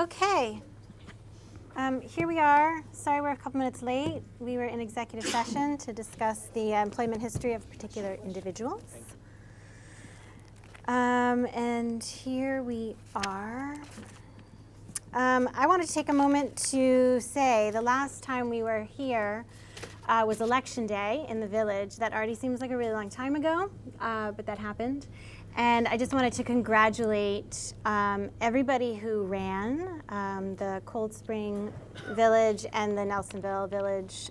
Okay. Here we are. Sorry we're a couple minutes late. We were in executive session to discuss the employment history of particular individuals. And here we are. I wanted to take a moment to say the last time we were here was Election Day in the village. That already seems like a really long time ago, but that happened. And I just wanted to congratulate everybody who ran. The Cold Spring Village and the Nelsonville Village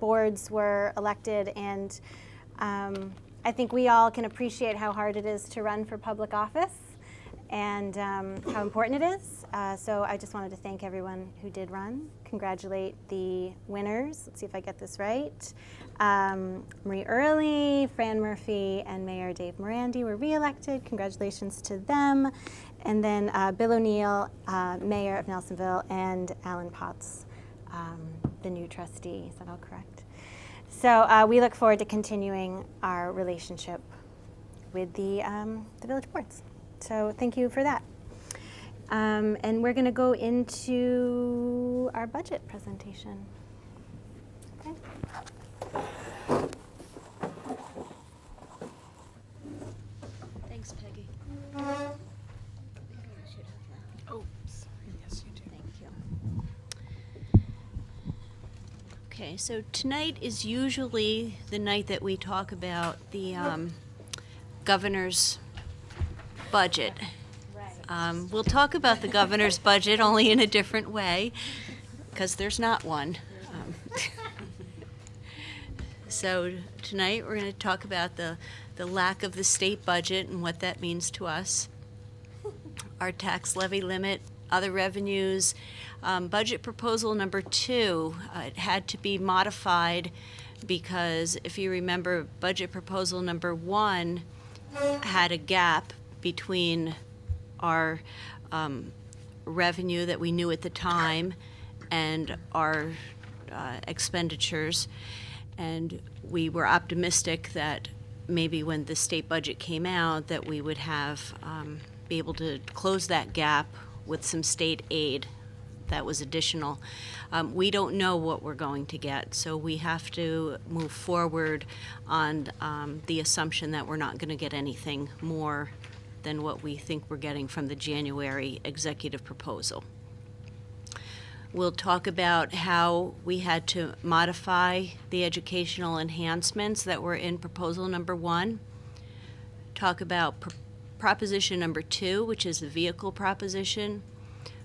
boards were elected, and I think we all can appreciate how hard it is to run for public office and how important it is. So I just wanted to thank everyone who did run, congratulate the winners. Let's see if I get this right. Marie Early, Fran Murphy, and Mayor Dave Morandi were re-elected. Congratulations to them. And then Bill O'Neill, Mayor of Nelsonville, and Alan Potts, the new trustee. Is that all correct? So we look forward to continuing our relationship with the village boards. So thank you for that. And we're going to go into our budget presentation. Okay. Thanks, Peggy. Oh, sorry. Yes, you do. Thank you. Okay, so tonight is usually the night that we talk about the governor's budget. We'll talk about the governor's budget, only in a different way, because there's not one. So tonight we're going to talk about the lack of the state budget and what that means to us, our tax levy limit, other revenues. Budget proposal number 2, it had to be modified because if you remember, budget proposal number 1 had a gap between our revenue that we knew at the time and our expenditures. And we were optimistic that maybe when the state budget came out that we would have be able to close that gap with some state aid that was additional. We don't know what we're going to get, so we have to move forward on the assumption that we're not going to get anything more than what we think we're getting from the January executive proposal. We'll talk about how we had to modify the educational enhancements that were in proposal number 1. Talk about proposition number 2, which is the vehicle proposition.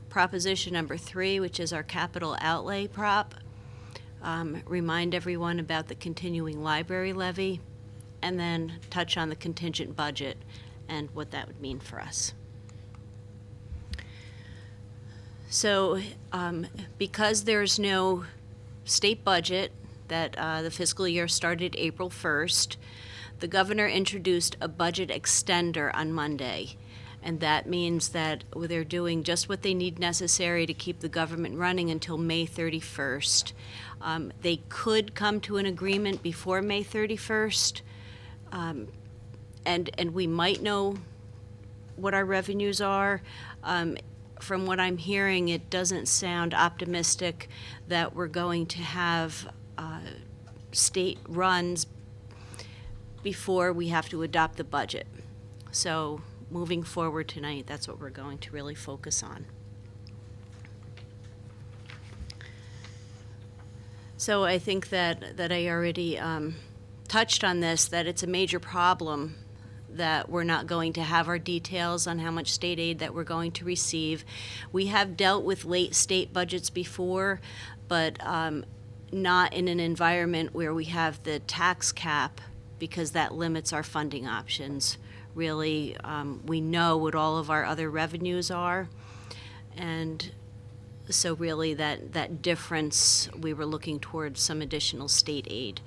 Proposition number 3, which is our capital outlay prop. Remind everyone about the continuing library levy, and then touch on the contingent budget and what that would mean for us. So because there's no state budget, that the fiscal year started April 1st, the governor introduced a budget extender on Monday. And that means that they're doing just what they need necessary to keep the government running until May 31st. They could come to an agreement before May 31st, and we might know what our revenues are. From what I'm hearing, it doesn't sound optimistic that we're going to have state runs before we have to adopt the budget. So moving forward tonight, that's what we're going to really focus on. So I think that I already touched on this, that it's a major problem that we're not going to have our details on how much state aid that we're going to receive. We have dealt with late state budgets before, but not in an environment where we have the tax cap, because that limits our funding options. Really, we know what all of our other revenues are, and so really that difference, we were looking towards some additional state aid.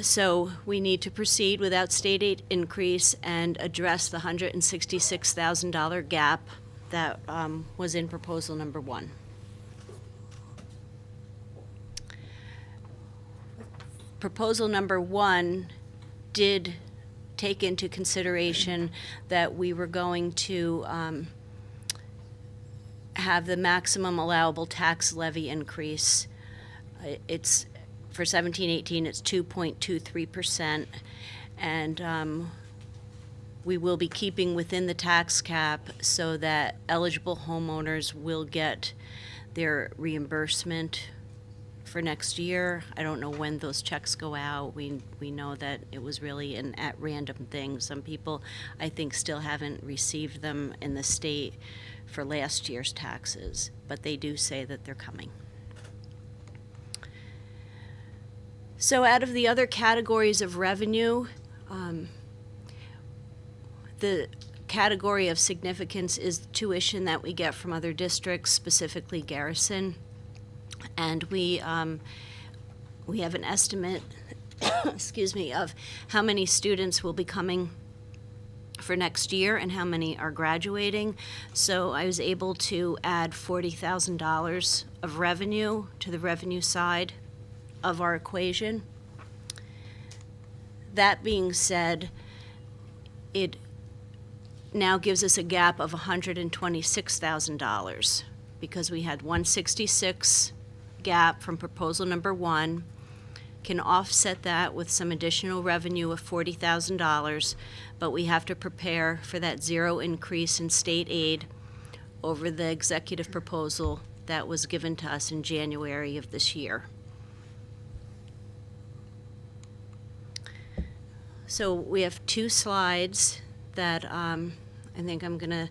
So we need to proceed without state aid increase and address the $166,000 gap that was in proposal number 1. Proposal number 1 did take into consideration that we were going to have the maximum allowable tax levy increase. It's for 17-18, it's 2.23%, and we will be keeping within the tax cap so that eligible homeowners will get their reimbursement for next year. I don't know when those checks go out. We know that it was really an at random thing. Some people, I think, still haven't received them in the state for last year's taxes, but they do say that they're coming. So out of the other categories of revenue, the category of significance is tuition that we get from other districts, specifically Garrison. And we have an estimate, excuse me, of how many students will be coming for next year and how many are graduating. So I was able to add $40,000 of revenue to the revenue side of our equation. That being said, it now gives us a gap of $126,000 because we had 166 gap from proposal number 1, can offset that with some additional revenue of $40,000, but we have to prepare for that 0 increase in state aid over the executive proposal that was given to us in January of this year. So we have 2 slides that I think I'm going to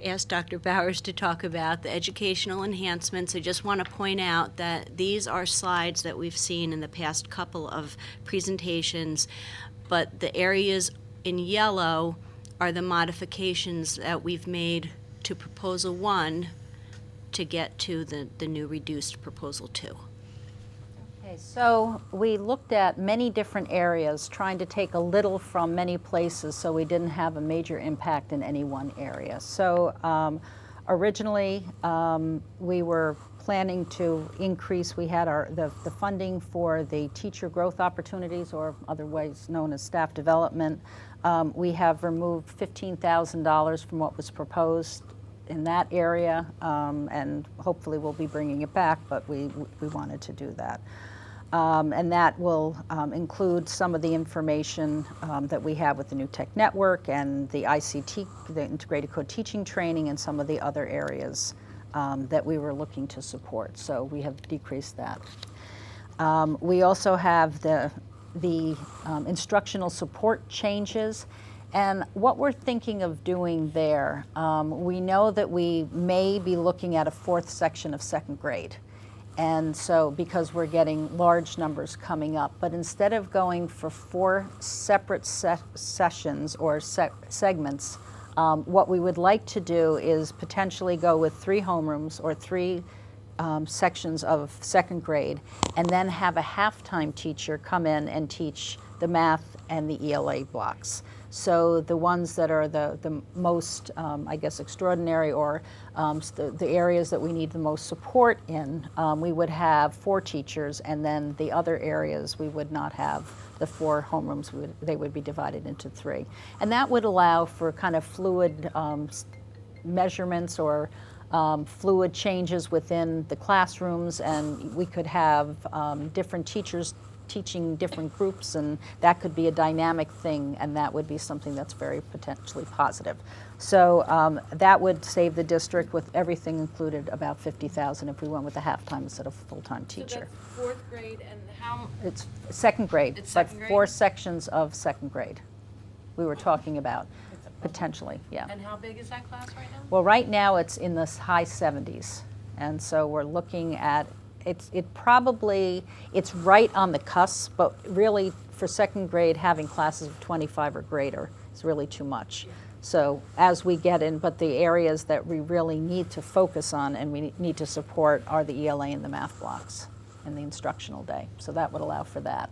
ask Dr. Bowers to talk about, the educational enhancements. I just want to point out that these are slides that we've seen in the past couple of presentations, but the areas in yellow are the modifications that we've made to Proposal 1 to get to the new reduced Proposal 2. Okay, so we looked at many different areas, trying to take a little from many places so we didn't have a major impact in any one area. So originally we were planning to increase, we had the funding for the teacher growth opportunities, or otherwise known as staff development. We have removed $15,000 from what was proposed in that area, and hopefully we'll be bringing it back, but we wanted to do that. And that will include some of the information that we have with the New Tech Network and the ICT, the Integrated Co-Teaching Training, and some of the other areas that we were looking to support. So we have decreased that. We also have the instructional support changes. And what we're thinking of doing there, we know that we may be looking at a 4th section of 2nd grade. And so, because we're getting large numbers coming up, but instead of going for 4 separate sessions or segments, what we would like to do is potentially go with 3 homerooms or 3 sections of 2nd grade, and then have a halftime teacher come in and teach the math and the ELA blocks. So the ones that are the most, I guess, extraordinary, or the areas that we need the most support in, we would have 4 teachers, and then the other areas we would not have the 4 homerooms. They would be divided into 3. And that would allow for kind of fluid measurements or fluid changes within the classrooms, and we could have different teachers teaching different groups, and that could be a dynamic thing, and that would be something that's very potentially positive. So that would save the district, with everything included, about $50,000 if we went with a half-time instead of a full-time teacher. So that's 4th grade, and how? It's 2nd grade, It's but 2nd grade? 4 sections of 2nd grade we were talking about, potentially, yeah. And how big is that class right now? Well, right now it's in the high 70s, and so we're looking at it's right on the cusp, but really for 2nd grade, having classes of 25 or greater is really too much. So as we get in, but the areas that we really need to focus on and we need to support are the ELA and the math blocks and the instructional day. So that would allow for that.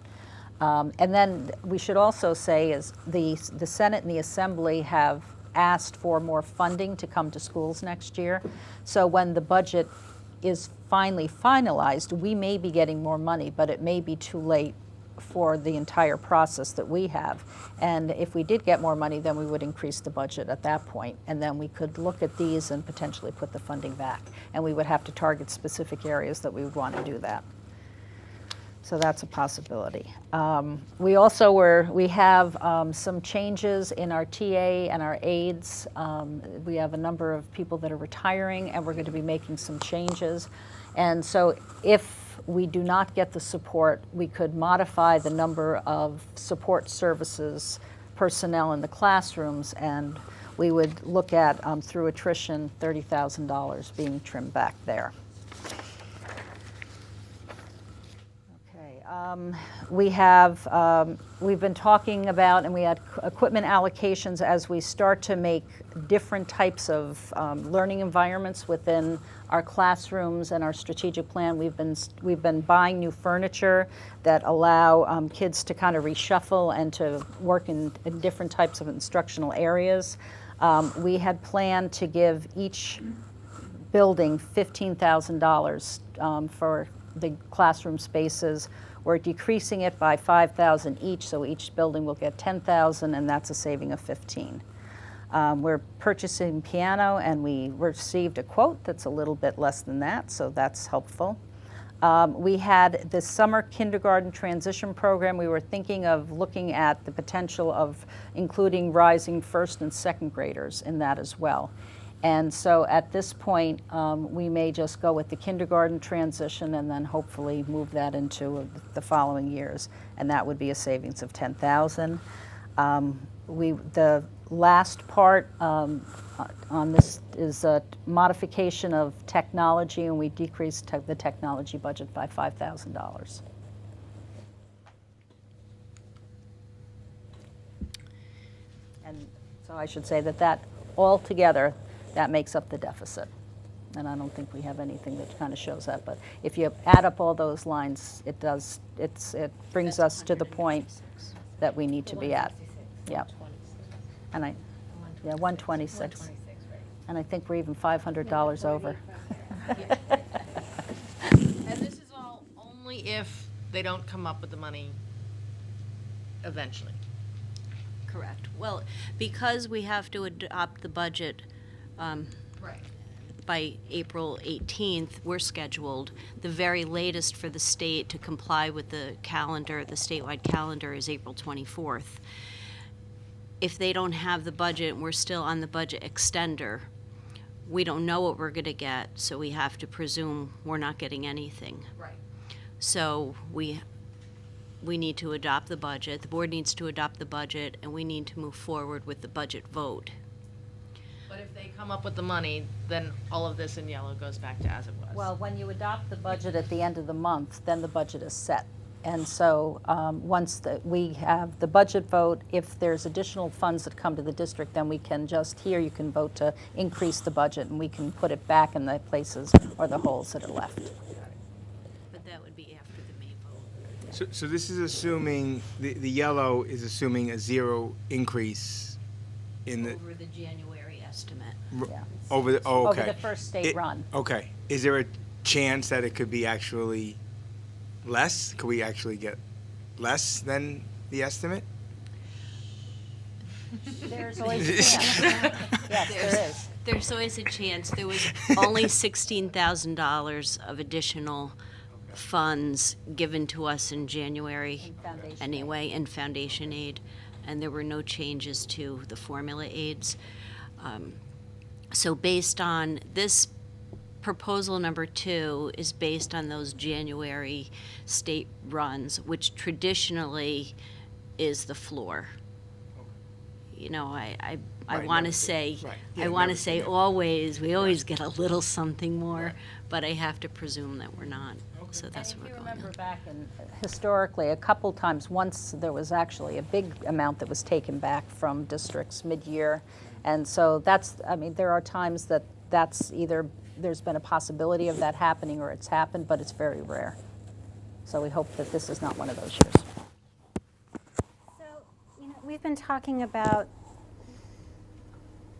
And then we should also say is the Senate and the Assembly have asked for more funding to come to schools next year. So when the budget is finally finalized, we may be getting more money, but it may be too late for the entire process that we have. And if we did get more money, then we would increase the budget at that point, and then we could look at these and potentially put the funding back. And we would have to target specific areas that we would want to do that. So that's a possibility. We have some changes in our TA and our aides. We have a number of people that are retiring, and we're going to be making some changes. And so if we do not get the support, we could modify the number of support services personnel in the classrooms, and we would look at, through attrition, $30,000 being trimmed back there. We've been talking about, and we had equipment allocations as we start to make different types of learning environments within our classrooms and our strategic plan. We've been buying new furniture that allow kids to kind of reshuffle and to work in different types of instructional areas. We had planned to give each building $15,000 for the classroom spaces. We're decreasing it by $5,000 each, so each building will get $10,000, and that's a saving of $15,000. We're purchasing piano, and we received a quote that's a little bit less than that, so that's helpful. We had the summer kindergarten transition program. We were thinking of looking at the potential of including rising first and second graders in that as well. And so at this point, we may just go with the kindergarten transition and then hopefully move that into the following years. And that would be a savings of $10,000. The last part on this is a modification of technology, and we decreased the technology budget by $5,000. And so I should say that all together, that makes up the deficit. And I don't think we have anything that kind of shows that. But if you add up all those lines, it brings us to the point that we need to be at. Yeah. And 126. And I think we're even $500 over. And this is all only if they don't come up with the money eventually. Correct. Well, because we have to adopt the budget Right. by April 18th, we're scheduled. The very latest for the state to comply with the calendar, the statewide calendar, is April 24th. If they don't have the budget, and we're still on the budget extender, we don't know what we're going to get, so we have to presume we're not getting anything. Right. So we need to adopt the budget, the board needs to adopt the budget, and we need to move forward with the budget vote. But if they come up with the money, then all of this in yellow goes back to as it was. Well, when you adopt the budget at the end of the month, then the budget is set. And so once we have the budget vote, if there's additional funds that come to the district, then we can you can vote to increase the budget, and we can put it back in the places or the holes that are left. But that would be after the May vote. So this is assuming, the yellow is assuming a zero increase in the, Over the January estimate. Yeah. over the, oh, okay. Over the first state run. Okay. Is there a chance that it could be actually less? Could we actually get less than the estimate? There's always a chance. Yes, there is. There's always a chance. There was only $16,000 of additional funds given to us in January In foundation anyway, in foundation aid, and there were no changes to the formula aids. So based on this proposal number 2 is based on those January state runs, which traditionally is the floor. You know, I Right, want never to seen- say, right. I Yeah, want to never say seen it. always, we always get a little something more, Right. but I have to presume that we're not. So that's And what if we're you going remember on. back historically, a couple times, once there was actually a big amount that was taken back from districts mid-year. And so there are times that's either, there's been a possibility of that happening or it's happened, but it's very rare. So we hope that this is not one of those years. So, we've been talking about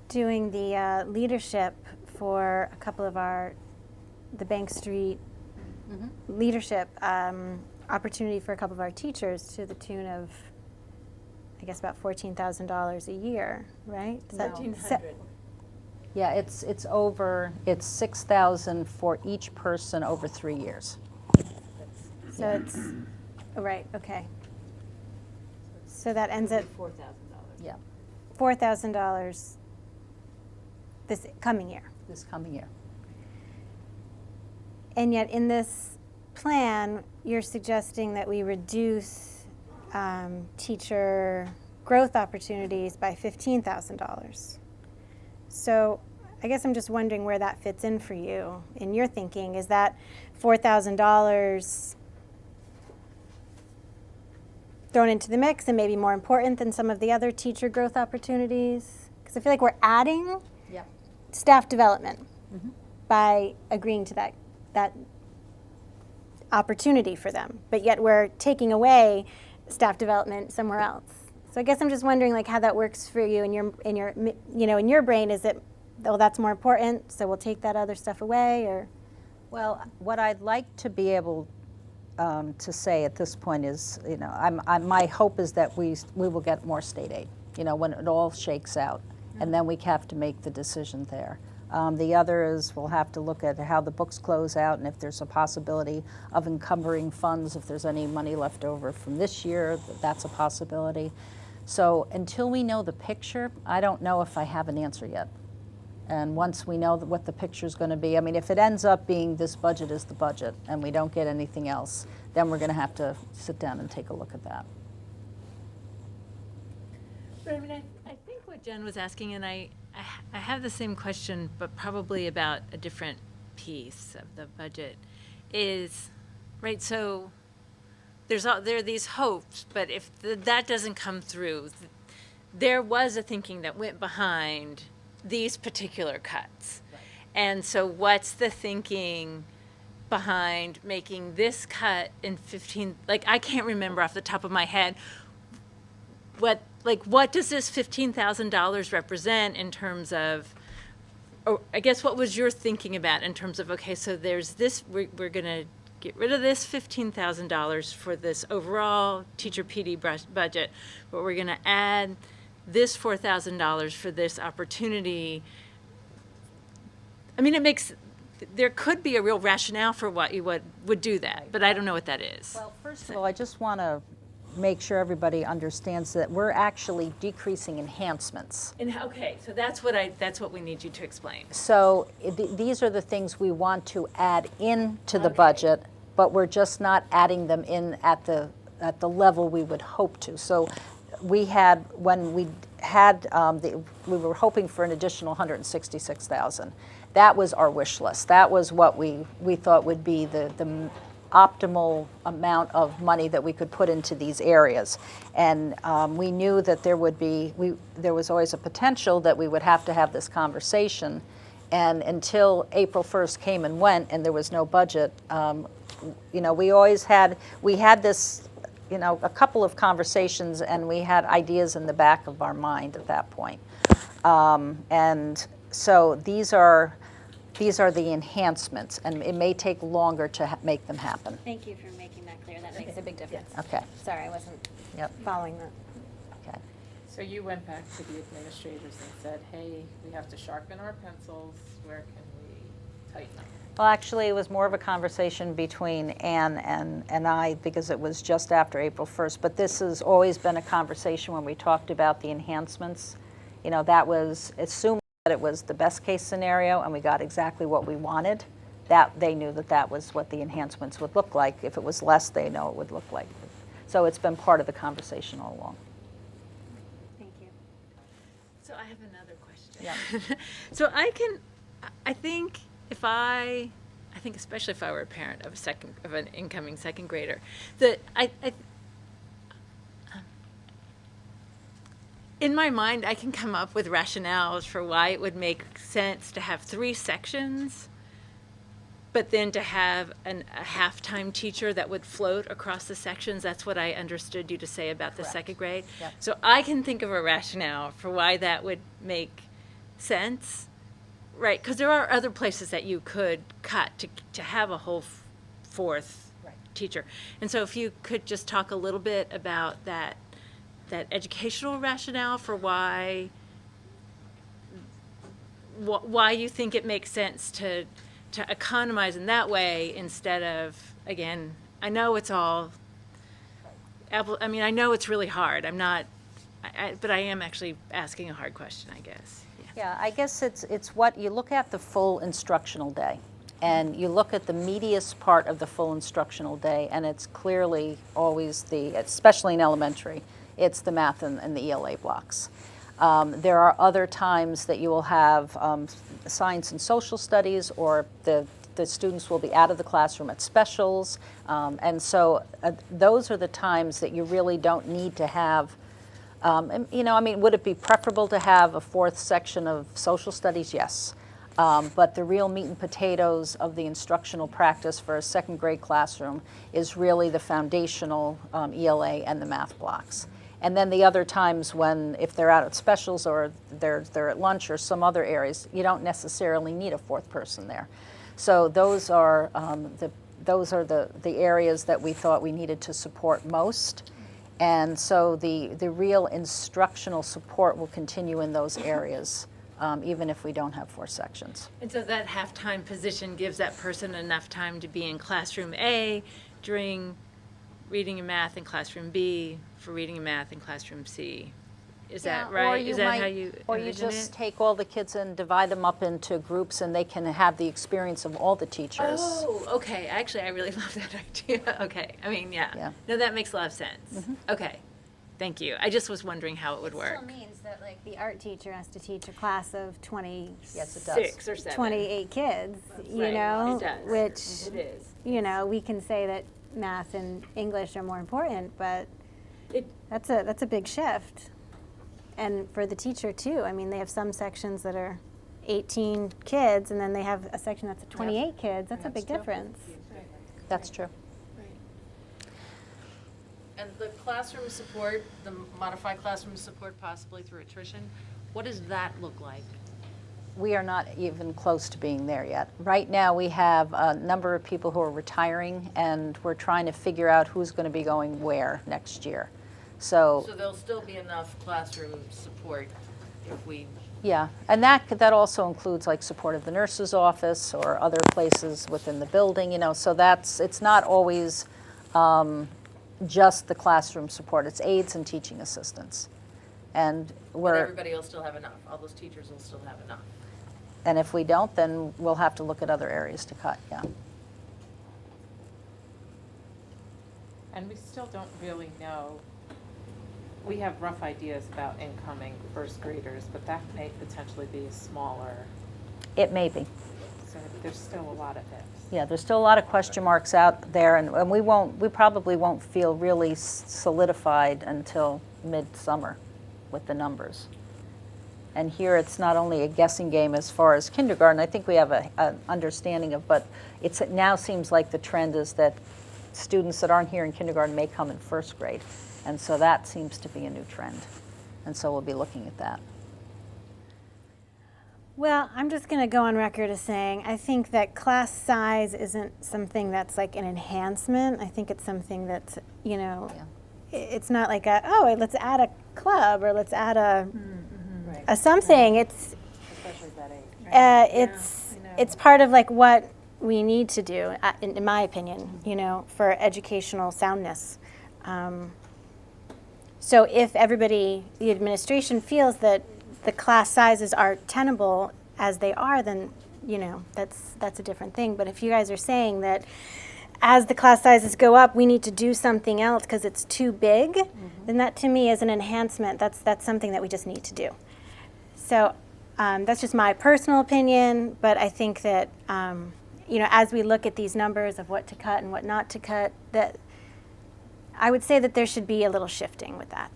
doing the leadership for a couple of the Bank Street leadership opportunity for a couple of our teachers to the tune of, I guess, about $14,000 a year, right? Is that- Yeah, it's 6,000 for each person over 3 years. So it's, oh, right, okay. So that ends at Yeah, $4,000 this coming year. this coming year. And yet in this plan, you're suggesting that we reduce teacher growth opportunities by $15,000. So I guess I'm just wondering where that fits in for you in your thinking. Is that $4,000 thrown into the mix and maybe more important than some of the other teacher growth opportunities? Because I feel like we're adding Yeah. staff development by agreeing to that opportunity for them, but yet we're taking away staff development somewhere else. So I guess I'm just wondering like how that works for you in your in your brain. Is it, oh, that's more important, so we'll take that other stuff away, or? Well, what I'd like to be able to say at this point is, my hope is that we will get more state aid, when it all shakes out, and then we have to make the decision there. The other is we'll have to look at how the books close out and if there's a possibility of encumbering funds, if there's any money left over from this year, that's a possibility. So until we know the picture, I don't know if I have an answer yet. And once we know what the picture is going to be, I mean, if it ends up being this budget is the budget and we don't get anything else, then we're going to have to sit down and take a look at that. But I mean, I think what Jen was asking, and I have the same question, but probably about a different piece of the budget, is, right, so there are these hopes, but if that doesn't come through, there was a thinking that went behind these particular cuts. Right. And so what's the thinking behind making this cut in 15, like I can't remember off the top of my head, what does this $15,000 represent in terms of, or I guess what was your thinking about in terms of, okay, so there's this, we're going to get rid of this $15,000 for this overall teacher PD budget, but we're going to add this $4,000 for this opportunity. I mean, there could be a real rationale for what you would do that, but I don't know what that is. Well, first of all, I just want to make sure everybody understands that we're actually decreasing enhancements. And okay, so that's what we need you to explain. So these are the things we want to add into the budget, but we're just not adding them in at the level we would hope to. So we had, when we had, we were hoping for an additional 166,000. That was our wish list. That was what we thought would be the optimal amount of money that we could put into these areas. And we knew that there was always a potential that we would have to have this conversation. And until April 1st came and went and there was no budget, we had this, a couple of conversations and we had ideas in the back of our mind at that point. And so these are the enhancements, and it may take longer to make them happen. Thank you for making that clear. That makes a big difference. Okay. Sorry, I wasn't Yep. following that. Okay. So you went back to the administrators and said, hey, we have to sharpen our pencils, where can we tighten up? Well, actually, it was more of a conversation between Ann and I, because it was just after April 1st. But this has always been a conversation when we talked about the enhancements. That was assumed that it was the best case scenario and we got exactly what we wanted. That they knew that was what the enhancements would look like. If it was less, they know it would look like. So it's been part of the conversation all along. Thank you. So I have another question. Yeah. So I think especially if I were a parent of an incoming second grader, that in my mind, I can come up with rationales for why it would make sense to have 3 sections, but then to have a half-time teacher that would float across the sections. That's what I understood you to say about the second grade. Yep. So I can think of a rationale for why that would make sense, right? Because there are other places that you could cut to have a whole fourth Right. teacher. And so if you could just talk a little bit about that educational rationale for why you think it makes sense to economize in that way instead of, again, I know it's all, I know it's really hard. I'm not, but I am actually asking a hard question, I guess. Yeah, I guess it's what you look at the full instructional day, and you look at the meatiest part of the full instructional day, and it's clearly always especially in elementary, it's the math and the ELA blocks. There are other times that you will have science and social studies, or the students will be out of the classroom at specials, and so those are the times that you really don't need to have. Would it be preferable to have a fourth section of social studies? Yes. But the real meat and potatoes of the instructional practice for a second grade classroom is really the foundational ELA and the math blocks. And then the other times when, if they're out at specials or they're at lunch or some other areas, you don't necessarily need a fourth person there. So those are the areas that we thought we needed to support most. And so the real instructional support will continue in those areas, even if we don't have 4 sections. And so that halftime position gives that person enough time to be in classroom A during reading and math in classroom B for reading and math in classroom C. Is that right? Is that how you Or you envision just it? take all the kids and divide them up into groups, and they can have the experience of all the teachers. Oh, okay. Actually, I really love that idea. Okay. Yeah. No, that makes a lot of sense. Okay. Thank you. I just was wondering how it would work. Still means that like the art teacher has to teach a class of 26 Yes, it does. 6 or 7. 28 kids, you Right. know, It does. which, It is. you know, we can say that math and English are more important, but It, that's a big shift. And for the teacher too, I mean, they have some sections that are 18 kids, and then they have a section that's 28 kids. That's a big difference. That's true. And the classroom support, the modified classroom support possibly through attrition, what does that look like? We are not even close to being there yet. Right now, we have a number of people who are retiring, and we're trying to figure out who's going to be going where next year. So there'll still be enough classroom support if we, Yeah, and that also includes like support of the nurse's office or other places within the building, so it's not always just the classroom support, it's aides and teaching assistants. And but everybody will still have enough, all those teachers will still have enough. and if we don't, then we'll have to look at other areas to cut, yeah. And we still don't really know. We have rough ideas about incoming first graders, but that may potentially be smaller, It may be. so there's still a lot of ifs. Yeah, there's still a lot of question marks out there, and we probably won't feel really solidified until midsummer with the numbers. And here it's not only a guessing game as far as kindergarten, I think we have an understanding of, but it now seems like the trend is that students that aren't here in kindergarten may come in first grade. And so that seems to be a new trend. And so we'll be looking at that. Well, I'm just going to go on record as saying I think that class size isn't something that's like an enhancement. I think it's something that's, it's not like let's add a club or let's add a something. It's Especially that age. it's part of like what we need to do, in my opinion, for educational soundness. So if everybody, the administration feels that the class sizes are tenable as they are, then that's a different thing. But if you guys are saying that as the class sizes go up, we need to do something else because it's too big, then that to me is an enhancement. That's something that we just need to do. So that's just my personal opinion. But I think that as we look at these numbers of what to cut and what not to cut, that I would say that there should be a little shifting with that.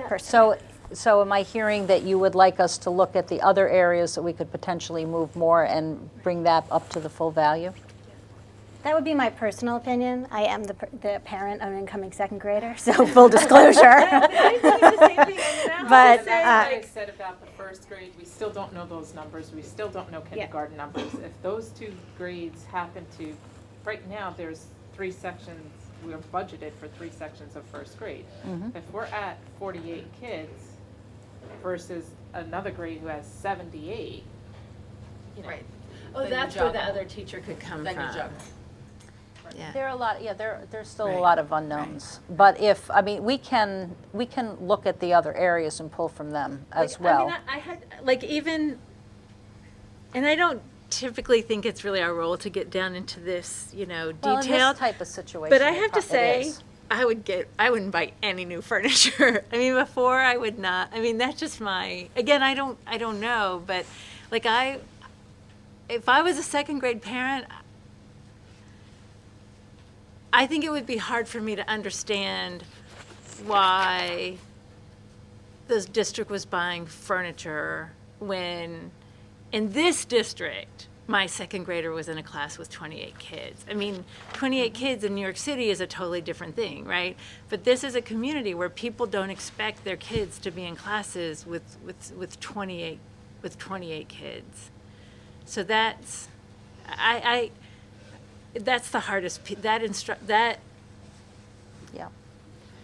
Personally. So am I hearing that you would like us to look at the other areas that we could potentially move more and bring that up to the full value? That would be my personal opinion. I am the parent of an incoming second grader, so full disclosure. But Like I said about the first grade, we still don't know those numbers. We still don't know kindergarten numbers. If those 2 grades happen to right now, there's 3 sections, we're budgeted for 3 sections of first grade. If we're at 48 kids versus another grade who has 78, you know. Right. Oh, then you that's where the juggle. other teacher could come Then you from. juggle. Yeah. There are a lot, yeah, there's still a Right. lot of unknowns. But if, I mean, we can look at the other areas and pull from them as well. I mean, I had, like, even, and I don't typically think it's really our role to get down into this, you know, Well, in detailed. this type of situation. But I it have to it say, is. I wouldn't buy any new furniture. I mean, before I would not. I mean, that's just again, I don't know, but like if I was a second grade parent, I think it would be hard for me to understand why this district was buying furniture when in this district, my second grader was in a class with 28 kids. I mean, 28 kids in New York City is a totally different thing, right? But this is a community where people don't expect their kids to be in classes with 28 kids. So that's that's the hardest that Yeah.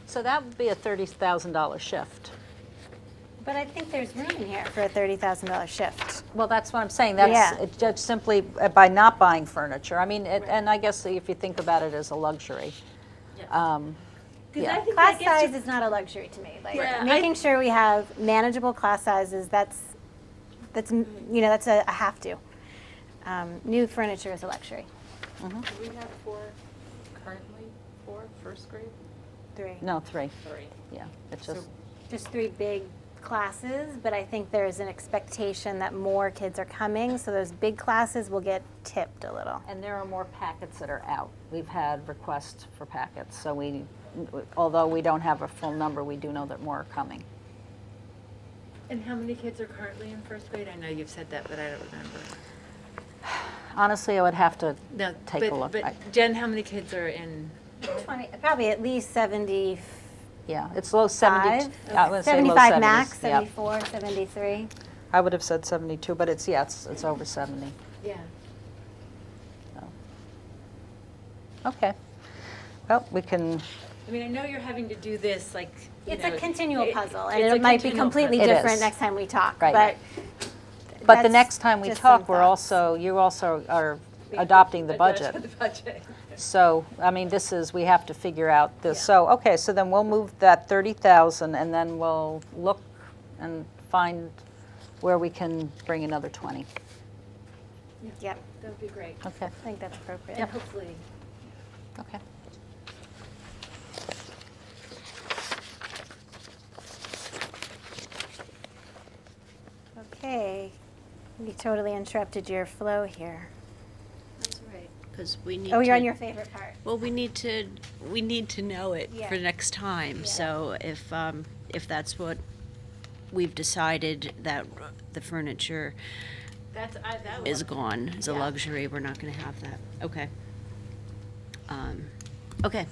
So that would be a $30,000 shift. But I think there's room in here for a $30,000 shift. Well, that's what I'm saying. That's Yeah. it's just simply by not buying furniture. I mean, and I guess if you think about it as a luxury. Yeah. I think Class that gets size is not a luxury to me. Like Yeah, making sure we have manageable class sizes, that's a have to. New furniture is a luxury. Do we have currently 4 first grade? 3. No, 3. 3. Yeah, it's So- just, Just 3 big classes, but I think there's an expectation that more kids are coming, so those big classes will get tipped a little. and there are more packets that are out. We've had requests for packets, so although we don't have a full number, we do know that more are coming. And how many kids are currently in first grade? I know you've said that, but I don't remember. Honestly, I would have to No, take a look. But Jen, how many kids are in? 20, probably at least 75, Yeah, it's low 70. I would say low 75 70s, max, yeah. 74, 73. I would have said 72, but it's over 70. Yeah. Okay. Well, we can, I mean, I know you're having to do this, like, you It's know, a continual it- puzzle, it's and a it might be continual completely puzzle. It different is. next time we talk. Right. But the that's next time we just some talk, thoughts. you also are adopting the budget. The budget. So, I mean, we have to figure out this. So, okay, so then we'll move that 30,000 and then we'll look and find where we can bring another 20. Yep, That would be great. Okay, I think that's appropriate. And hopefully, okay. Okay, we totally interrupted your flow here. That's right. Because we need Oh, to. you're on your favorite part. Well, we need to know it Yeah. for next time. Yeah. So if that's what we've decided, that the furniture that would. is gone, is a Yeah. luxury, we're not gonna have that. Okay. Okay.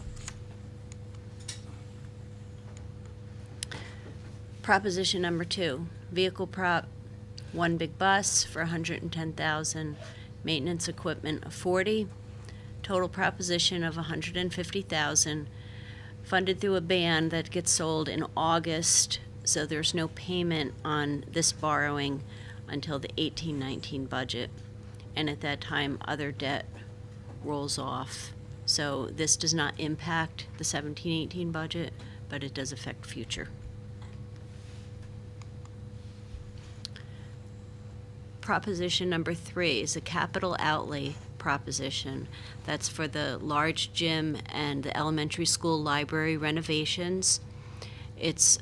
Proposition number 2, vehicle prop, 1 big bus for 110,000, maintenance equipment of 40, total proposition of 150,000, funded through a band that gets sold in August, so there's no payment on this borrowing until the 18-19 budget. And at that time, other debt rolls off. So this does not impact the 17-18 budget, but it does affect future. Proposition number 3 is a capital outlay proposition. That's for the large gym and the elementary school library renovations. It's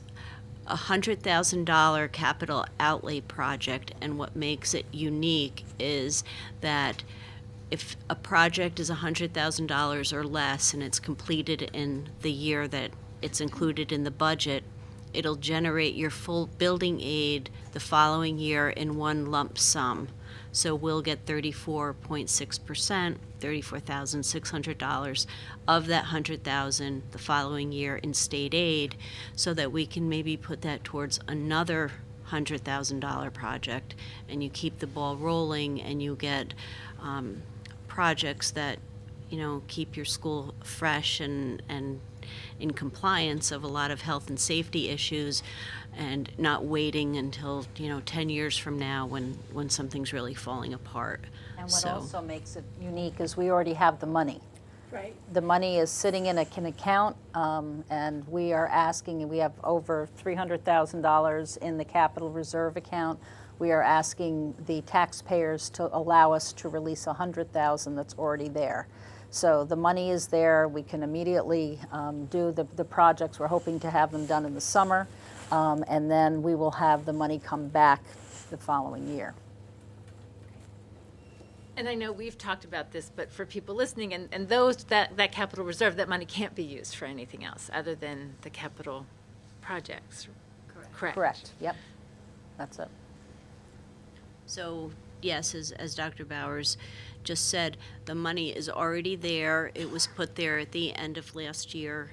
a $100,000 capital outlay project, and what makes it unique is that if a project is $100,000 or less and it's completed in the year that it's included in the budget, it'll generate your full building aid the following year in one lump sum. So we'll get 34.6%, $34,600 of that $100,000 the following year in state aid, so that we can maybe put that towards another $100,000 project, and you keep the ball rolling and you get projects that keep your school fresh and in compliance of a lot of health and safety issues, and not waiting until 10 years from now when something's really falling apart. And what So- also makes it unique is we already have the money. Right. The money is sitting in an account, and we are asking, and we have over $300,000 in the capital reserve account. We are asking the taxpayers to allow us to release $100,000 that's already there. So the money is there. We can immediately do the projects. We're hoping to have them done in the summer, and then we will have the money come back the following year. And I know we've talked about this, but for people listening, and those, that capital reserve, that money can't be used for anything else other than the capital projects, correct? Correct, yep, that's it. So, yes, as Dr. Bowers just said, the money is already there. It was put there at the end of last year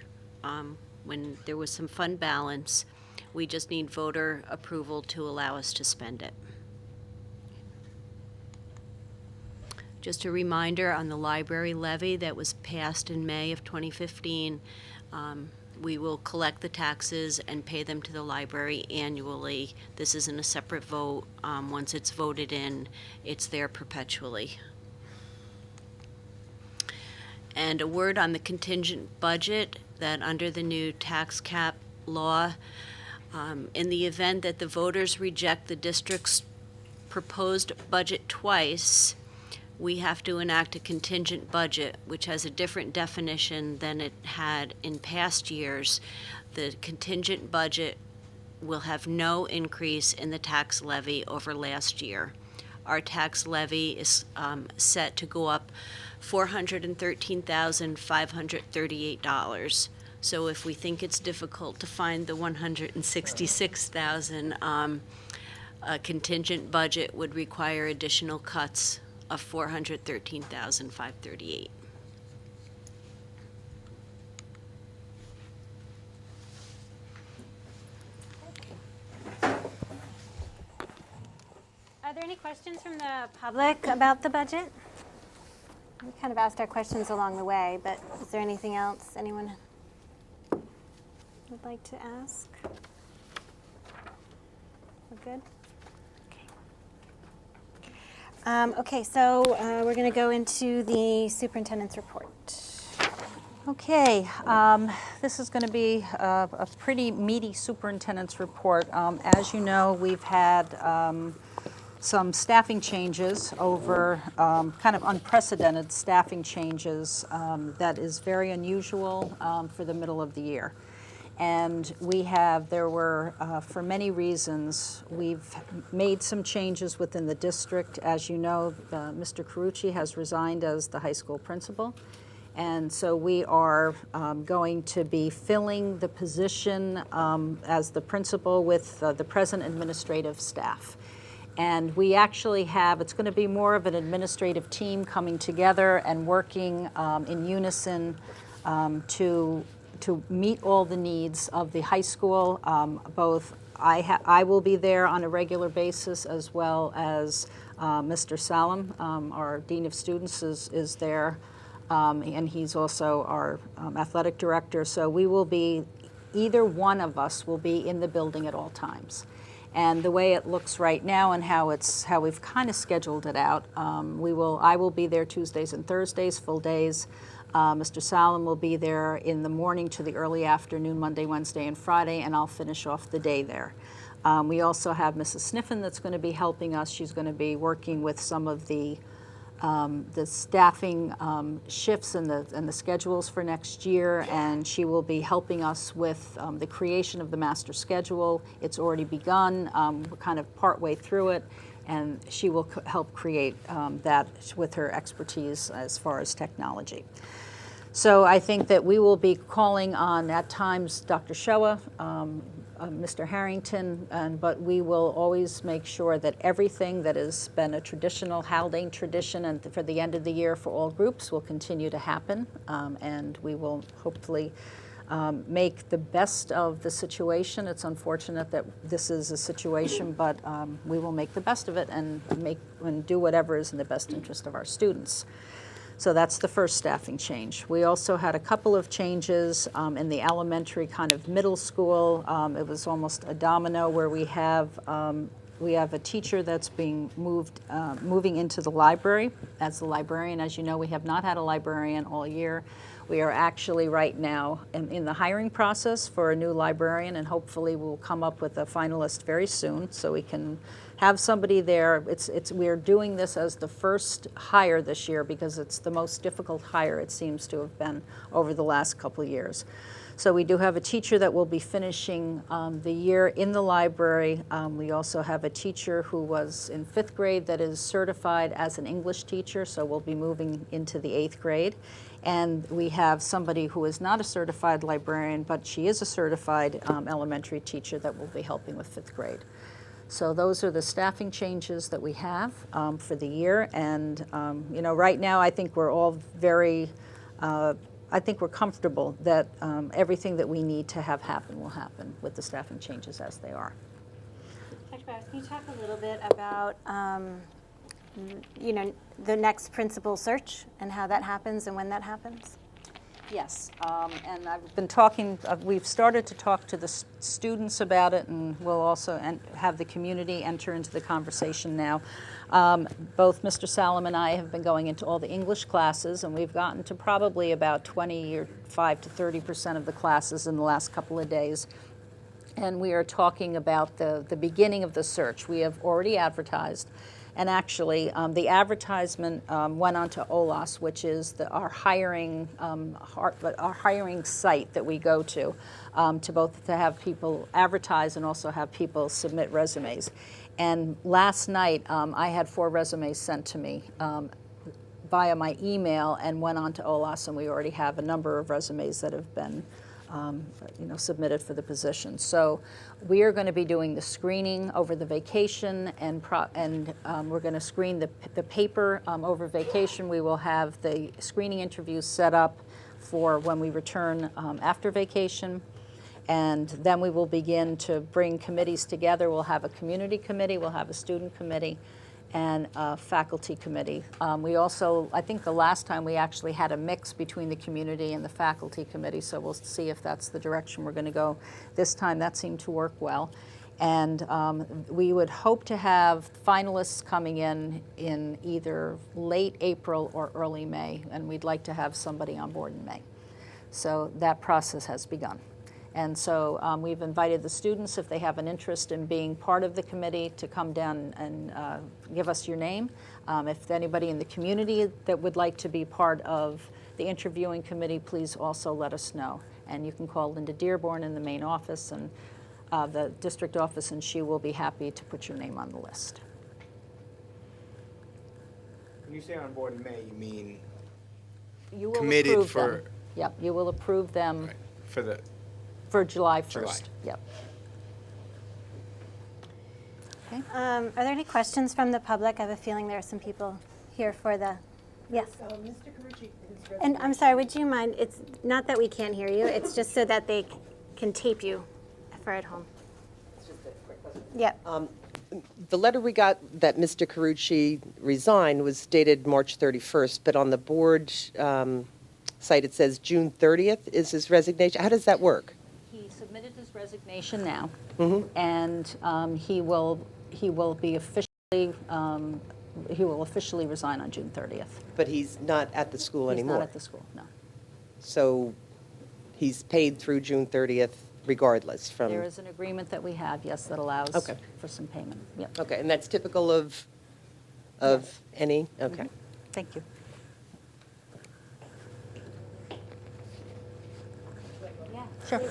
when there was some fund balance. We just need voter approval to allow us to spend it. Just a reminder on the library levy that was passed in May of 2015. We will collect the taxes and pay them to the library annually. This isn't a separate vote. Once it's voted in, it's there perpetually. And a word on the contingent budget, that under the new tax cap law, in the event that the voters reject the district's proposed budget twice, we have to enact a contingent budget, which has a different definition than it had in past years. The contingent budget will have no increase in the tax levy over last year. Our tax levy is set to go up $413,538. So if we think it's difficult to find the $166,000, a contingent budget would require additional cuts of $413,538. Are there any questions from the public about the budget? We kind of asked our questions along the way, but is there anything else anyone would like to ask? We're good? Okay, so we're going to go into the superintendent's report. Okay, this is going to be a pretty meaty superintendent's report. As you know, we've had some staffing changes over, kind of unprecedented staffing changes that is very unusual for the middle of the year. And there were, for many reasons, we've made some changes within the district. As you know, Mr. Carucci has resigned as the high school principal. And so we are going to be filling the position as the principal with the present administrative staff. And we actually it's going to be more of an administrative team coming together and working in unison to meet all the needs of the high school. Both I will be there on a regular basis, as well as Mr. Salam, our Dean of Students, is there, and he's also our athletic director. So we will be, either one of us will be in the building at all times. And the way it looks right now and how we've kind of scheduled it out, I will be there Tuesdays and Thursdays, full days. Mr. Salam will be there in the morning to the early afternoon, Monday, Wednesday, and Friday, and I'll finish off the day there. We also have Mrs. Sniffen that's going to be helping us. She's going to be working with some of the staffing shifts and the schedules for next year, and she will be helping us with the creation of the master schedule. It's already begun. We're kind of partway through it, and she will help create that with her expertise as far as technology. So I think that we will be calling on, at times, Dr. Shoa, Mr. Harrington, but we will always make sure that everything that has been a traditional Haldane tradition and for the end of the year for all groups will continue to happen, and we will hopefully make the best of the situation. It's unfortunate that this is a situation, but we will make the best of it and do whatever is in the best interest of our students. So that's the first staffing change. We also had a couple of changes in the elementary kind of middle school. It was almost a domino where we have a teacher that's being moving into the library as the librarian. As you know, we have not had a librarian all year. We are actually right now in the hiring process for a new librarian, and hopefully we'll come up with a finalist very soon so we can have somebody there. We're doing this as the first hire this year because it's the most difficult hire it seems to have been over the last couple of years. So we do have a teacher that will be finishing the year in the library. We also have a teacher who was in 5th grade that is certified as an English teacher, so we'll be moving into the 8th grade. And we have somebody who is not a certified librarian, but she is a certified elementary teacher that will be helping with 5th grade. So those are the staffing changes that we have for the year. And right now I think we're all very, I think we're comfortable that everything that we need to have happen will happen with the staffing changes as they are. Dr. Bowers, can you talk a little bit about the next principal search and how that happens and when that happens? Yes, and I've been talking, we've started to talk to the students about it, and we'll also have the community enter into the conversation now. Both Mr. Salam and I have been going into all the English classes, and we've gotten to probably about 25 to 30% of the classes in the last couple of days. And we are talking about the beginning of the search. We have already advertised. And actually, the advertisement went on to OLAS, which is our hiring site that we go to both to have people advertise and also have people submit resumes. And last night, I had 4 resumes sent to me via my email and went on to OLAS, and we already have a number of resumes that have been submitted for the position. So we are going to be doing the screening over the vacation, and we're going to screen the paper over vacation. We will have the screening interviews set up for when we return after vacation. And then we will begin to bring committees together. We'll have a community committee, we'll have a student committee, and a faculty committee. We also, I think the last time we actually had a mix between the community and the faculty committee, so we'll see if that's the direction we're going to go this time. That seemed to work well. And we would hope to have finalists coming in either late April or early May, and we'd like to have somebody on board in May. So that process has begun. And so we've invited the students, if they have an interest in being part of the committee, to come down and give us your name. If anybody in the community that would like to be part of the interviewing committee, please also let us know. And you can call Linda Dearborn in the main office and the district office, and she will be happy to put your name on the list. When you say on board in May, you mean You will committed approve for them. Yep, you will approve them right, for the for July 1st. July. Yep. Okay. Are there any questions from the public? I have a feeling there are some people here for the, yes. Mr. Carucci, his And I'm sorry, would you mind, it's not that we can't hear you, it's just so that they can tape you for at home. It's just a quick question. Yep. The letter we got that Mr. Carucci resigned was dated March 31st, but on the board site it says June 30th is his resignation. How does that work? He submitted his resignation now, Mm-hmm. and he will be officially resign on June 30th. But he's not at the school anymore. He's not at the school, no. So he's paid through June 30th regardless from... There is an agreement that we have, yes, that allows Okay. for some payment. Yep. Okay, and that's typical of any? Okay. Thank you. Yeah, sure.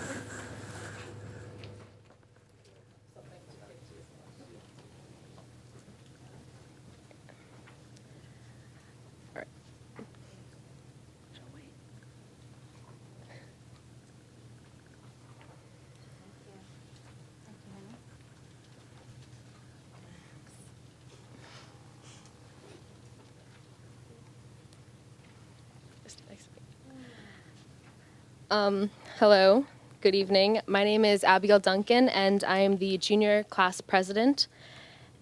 Hello, good evening. My name is Abigail Duncan, and I am the junior class president.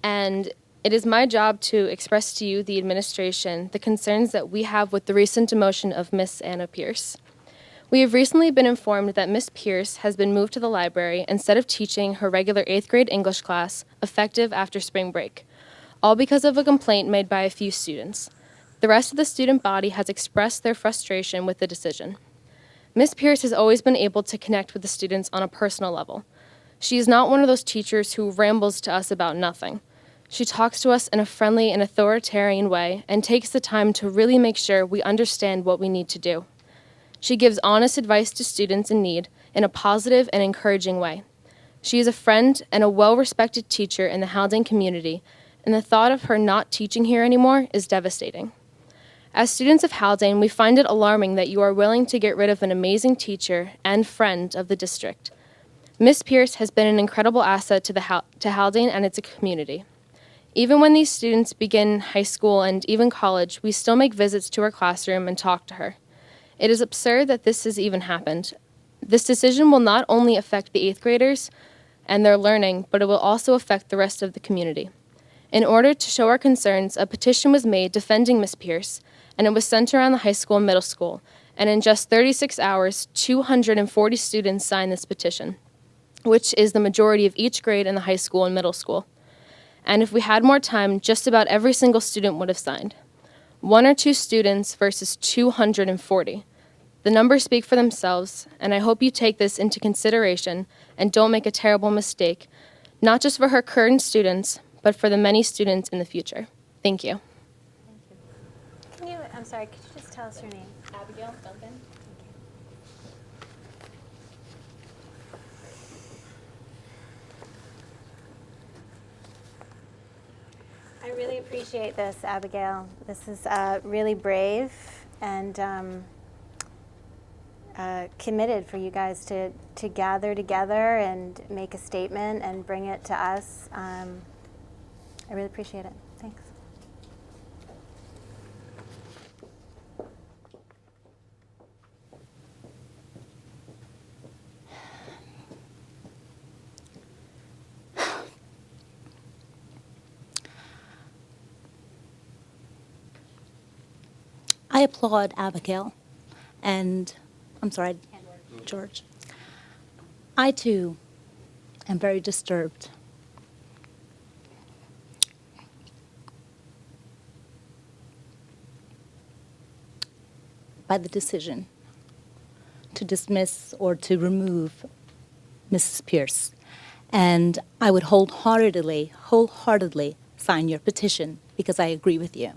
And It is my job to express to you, the administration, the concerns that we have with the recent demotion of Miss Anna Pierce. We have recently been informed that Miss Pierce has been moved to the library instead of teaching her regular 8th grade English class, effective after spring break, all because of a complaint made by a few students. The rest of the student body has expressed their frustration with the decision. Miss Pierce has always been able to connect with the students on a personal level. She is not one of those teachers who rambles to us about nothing. She talks to us in a friendly and authoritarian way and takes the time to really make sure we understand what we need to do. She gives honest advice to students in need in a positive and encouraging way. She is a friend and a well-respected teacher in the Haldane community, and the thought of her not teaching here anymore is devastating. As students of Haldane, we find it alarming that you are willing to get rid of an amazing teacher and friend of the district. Miss Pierce has been an incredible asset to Haldane and its community. Even when these students begin high school and even college, we still make visits to her classroom and talk to her. It is absurd that this has even happened. This decision will not only affect the 8th graders and their learning, but it will also affect the rest of the community. In order to show our concerns, a petition was made defending Miss Pierce, and it was sent around the high school and middle school. And in just 36 hours, 240 students signed this petition, which is the majority of each grade in the high school and middle school. And if we had more time, just about every single student would have signed. 1 or 2 students versus 240. The numbers speak for themselves, and I hope you take this into consideration and don't make a terrible mistake, not just for her current students, but for the many students in the future. Thank you. I'm sorry, could you just tell us your name? Abigail Duncan. I really appreciate this, Abigail. This is really brave and committed for you guys to gather together and make a statement and bring it to us. I really appreciate it. Thanks. I applaud Abigail and, George. I too am very disturbed. By the decision to dismiss or to remove Mrs. Pierce. And I would wholeheartedly sign your petition because I agree with you.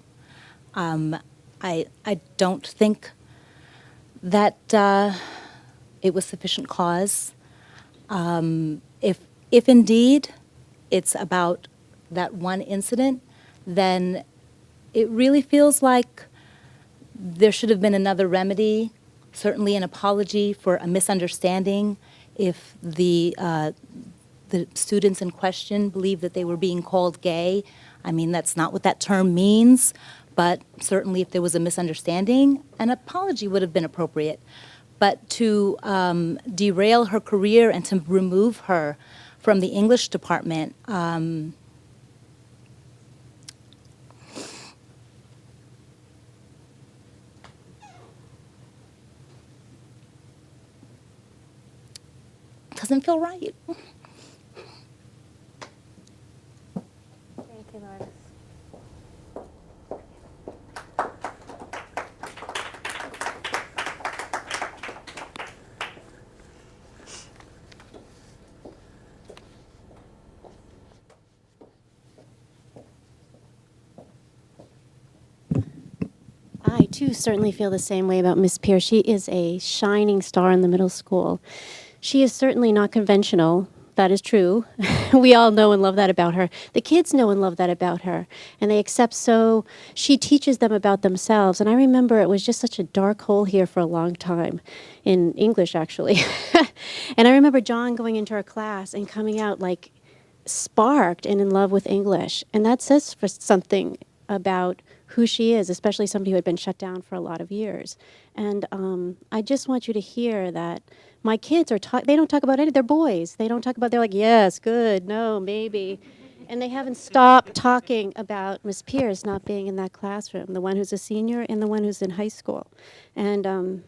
I don't think that it was sufficient cause. If indeed it's about that one incident, then it really feels like there should have been another remedy, certainly an apology for a misunderstanding if the students in question believe that they were being called gay. I mean, that's not what that term means, but certainly if there was a misunderstanding, an apology would have been appropriate. But to derail her career and to remove her from the English department, doesn't feel right. Thank you, Lourdes. I, too, certainly feel the same way about Miss Pierce. She is a shining star in the middle school. She is certainly not conventional. That is true. We all know and love that about her. The kids know and love that about her. And they accept so. She teaches them about themselves. And I remember it was just such a dark hole here for a long time, in English, actually. And I remember John going into her class and coming out like sparked and in love with English. And that says for something about who she is, especially somebody who had been shut down for a lot of years. And I just want you to hear that my kids they don't talk about it. They're boys. They don't talk about, they're like, yes, good, no, maybe. And they haven't stopped talking about Miss Pierce not being in that classroom, the one who's a senior and the one who's in high school. And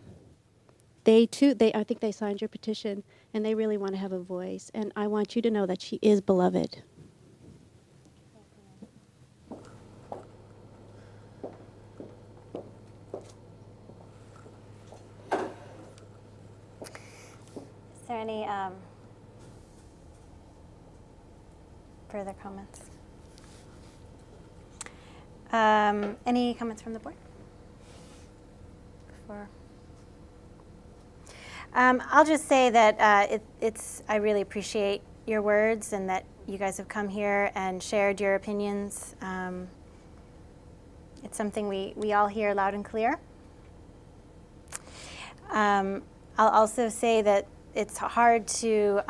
they too, I think they signed your petition, and they really want to have a voice. And I want you to know that she is beloved. Is there any further comments? Any comments from the board? Before. I'll just say that I really appreciate your words and that you guys have come here and shared your opinions. It's something we all hear loud and clear. I'll also say that it's hard to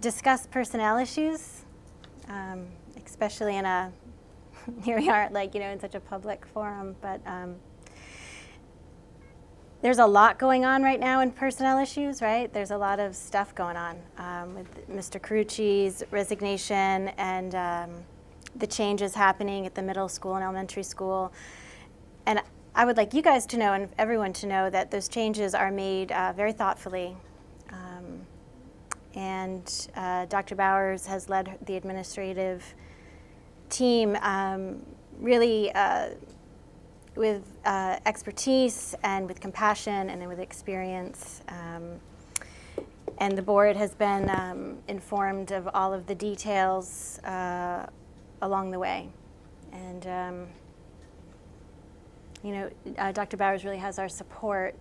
discuss personnel issues, especially in a, here we are, like, in such a public forum, but there's a lot going on right now in personnel issues, right? There's a lot of stuff going on with Mr. Carucci's resignation and the changes happening at the middle school and elementary school. And I would like you guys to know and everyone to know that those changes are made very thoughtfully. And Dr. Bowers has led the administrative team really with expertise and with compassion and with experience. And the board has been informed of all of the details along the way. And Dr. Bowers really has our support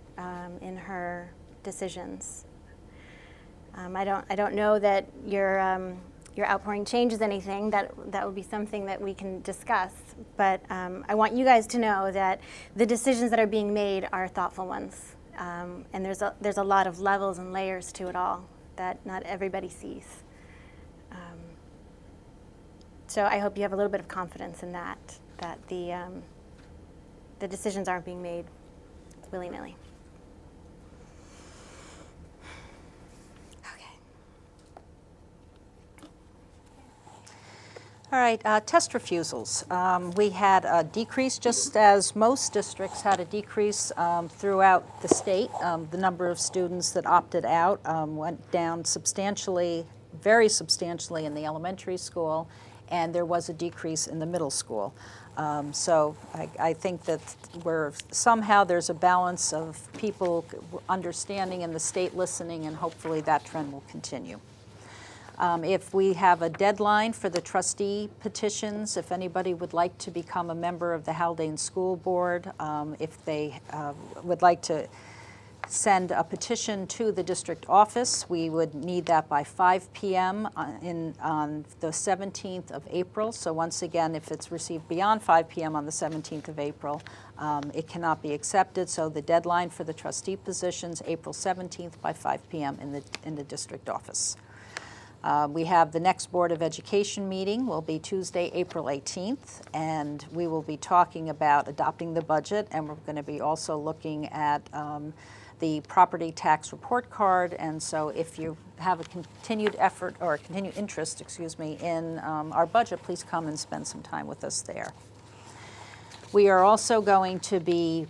in her decisions. I don't know that your outpouring changes anything. That will be something that we can discuss. But I want you guys to know that the decisions that are being made are thoughtful ones, and there's a lot of levels and layers to it all that not everybody sees. So I hope you have a little bit of confidence in that the decisions aren't being made willy-nilly. All right, test refusals. We had a decrease, just as most districts had a decrease throughout the state. The number of students that opted out went down substantially, very substantially in the elementary school, and there was a decrease in the middle school. So I think that somehow there's a balance of people understanding and the state listening, and hopefully that trend will continue. If we have a deadline for the trustee petitions, if anybody would like to become a member of the Haldane School Board, if they would like to send a petition to the district office, we would need that by 5 p.m. on the 17th of April. So once again, if it's received beyond 5 p.m. on the 17th of April, it cannot be accepted. So the deadline for the trustee positions, April 17th by 5 p.m. in the district office. We have the next Board of Education meeting will be Tuesday, April 18th, and we will be talking about adopting the budget, and we're going to be also looking at the property tax report card. And so if you have a continued effort or a continued interest, in our budget, please come and spend some time with us there. We are also going to be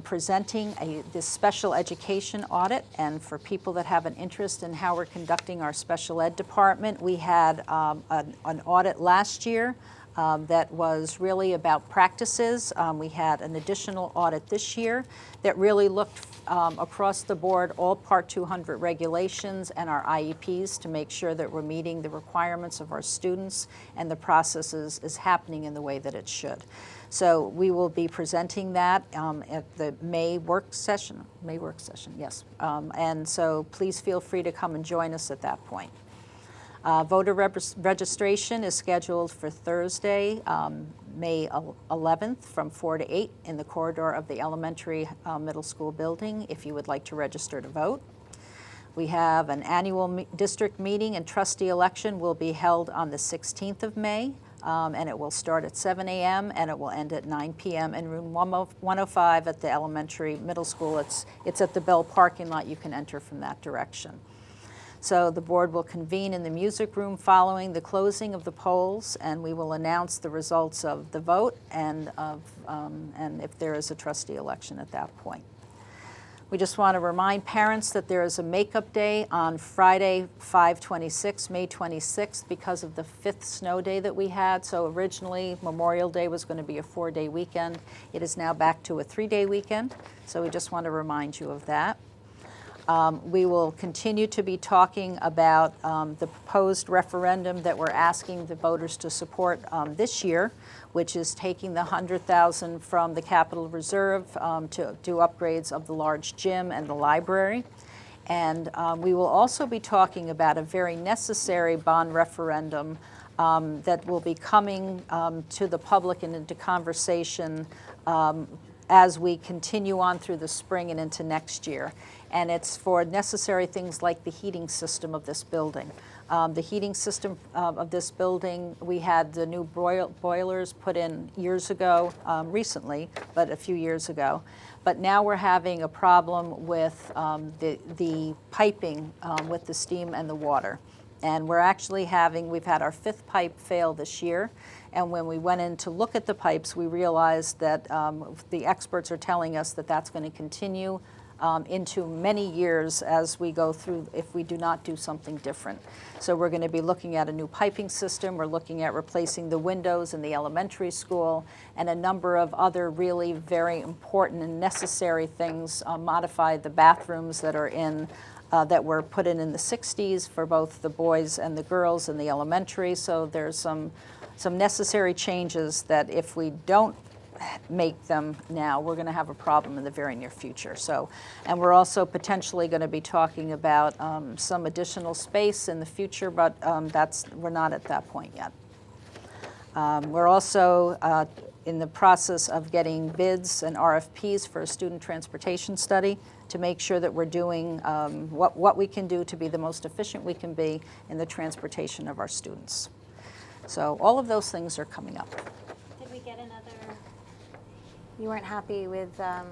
presenting this special education audit, and for people that have an interest in how we're conducting our special ed department, we had an audit last year that was really about practices. We had an additional audit this year that really looked across the board, all Part 200 regulations and our IEPs to make sure that we're meeting the requirements of our students and the processes is happening in the way that it should. So we will be presenting that at the May work session, yes. And so please feel free to come and join us at that point. Voter registration is scheduled for Thursday, May 11th from 4 to 8 in the corridor of the elementary middle school building if you would like to register to vote. We have an annual district meeting and trustee election will be held on the 16th of May. And it will start at 7 a.m. and it will end at 9 p.m. in room 105 at the elementary middle school. It's at the Bell parking lot. You can enter from that direction. So the board will convene in the music room following the closing of the polls, and we will announce the results of the vote and if there is a trustee election at that point. We just want to remind parents that there is a makeup day on Friday, May 26th, because of the 5th snow day that we had. So originally, Memorial Day was going to be a 4-day weekend. It is now back to a 3-day weekend. So we just want to remind you of that. We will continue to be talking about the proposed referendum that we're asking the voters to support this year, which is taking the $100,000 from the capital reserve to do upgrades of the large gym and the library. And we will also be talking about a very necessary bond referendum that will be coming to the public and into conversation as we continue on through the spring and into next year. And it's for necessary things like the heating system of this building. The heating system of this building, we had the new boilers put in years ago, recently, but a few years ago. But now we're having a problem with the piping with the steam and the water. And we've had our 5th pipe fail this year. And when we went in to look at the pipes, we realized that the experts are telling us that that's going to continue into many years as we go through if we do not do something different. So we're going to be looking at a new piping system. We're looking at replacing the windows in the elementary school and a number of other really very important and necessary things, modify the bathrooms that are in that were put in the 60s for both the boys and the girls in the elementary. So there's some necessary changes that if we don't make them now, we're going to have a problem in the very near future. So, and we're also potentially going to be talking about some additional space in the future, but we're not at that point yet. We're also in the process of getting bids and RFPs for a student transportation study to make sure that we're doing what we can do to be the most efficient we can be in the transportation of our students. So all of those things are coming up. Did we get another? You weren't happy with the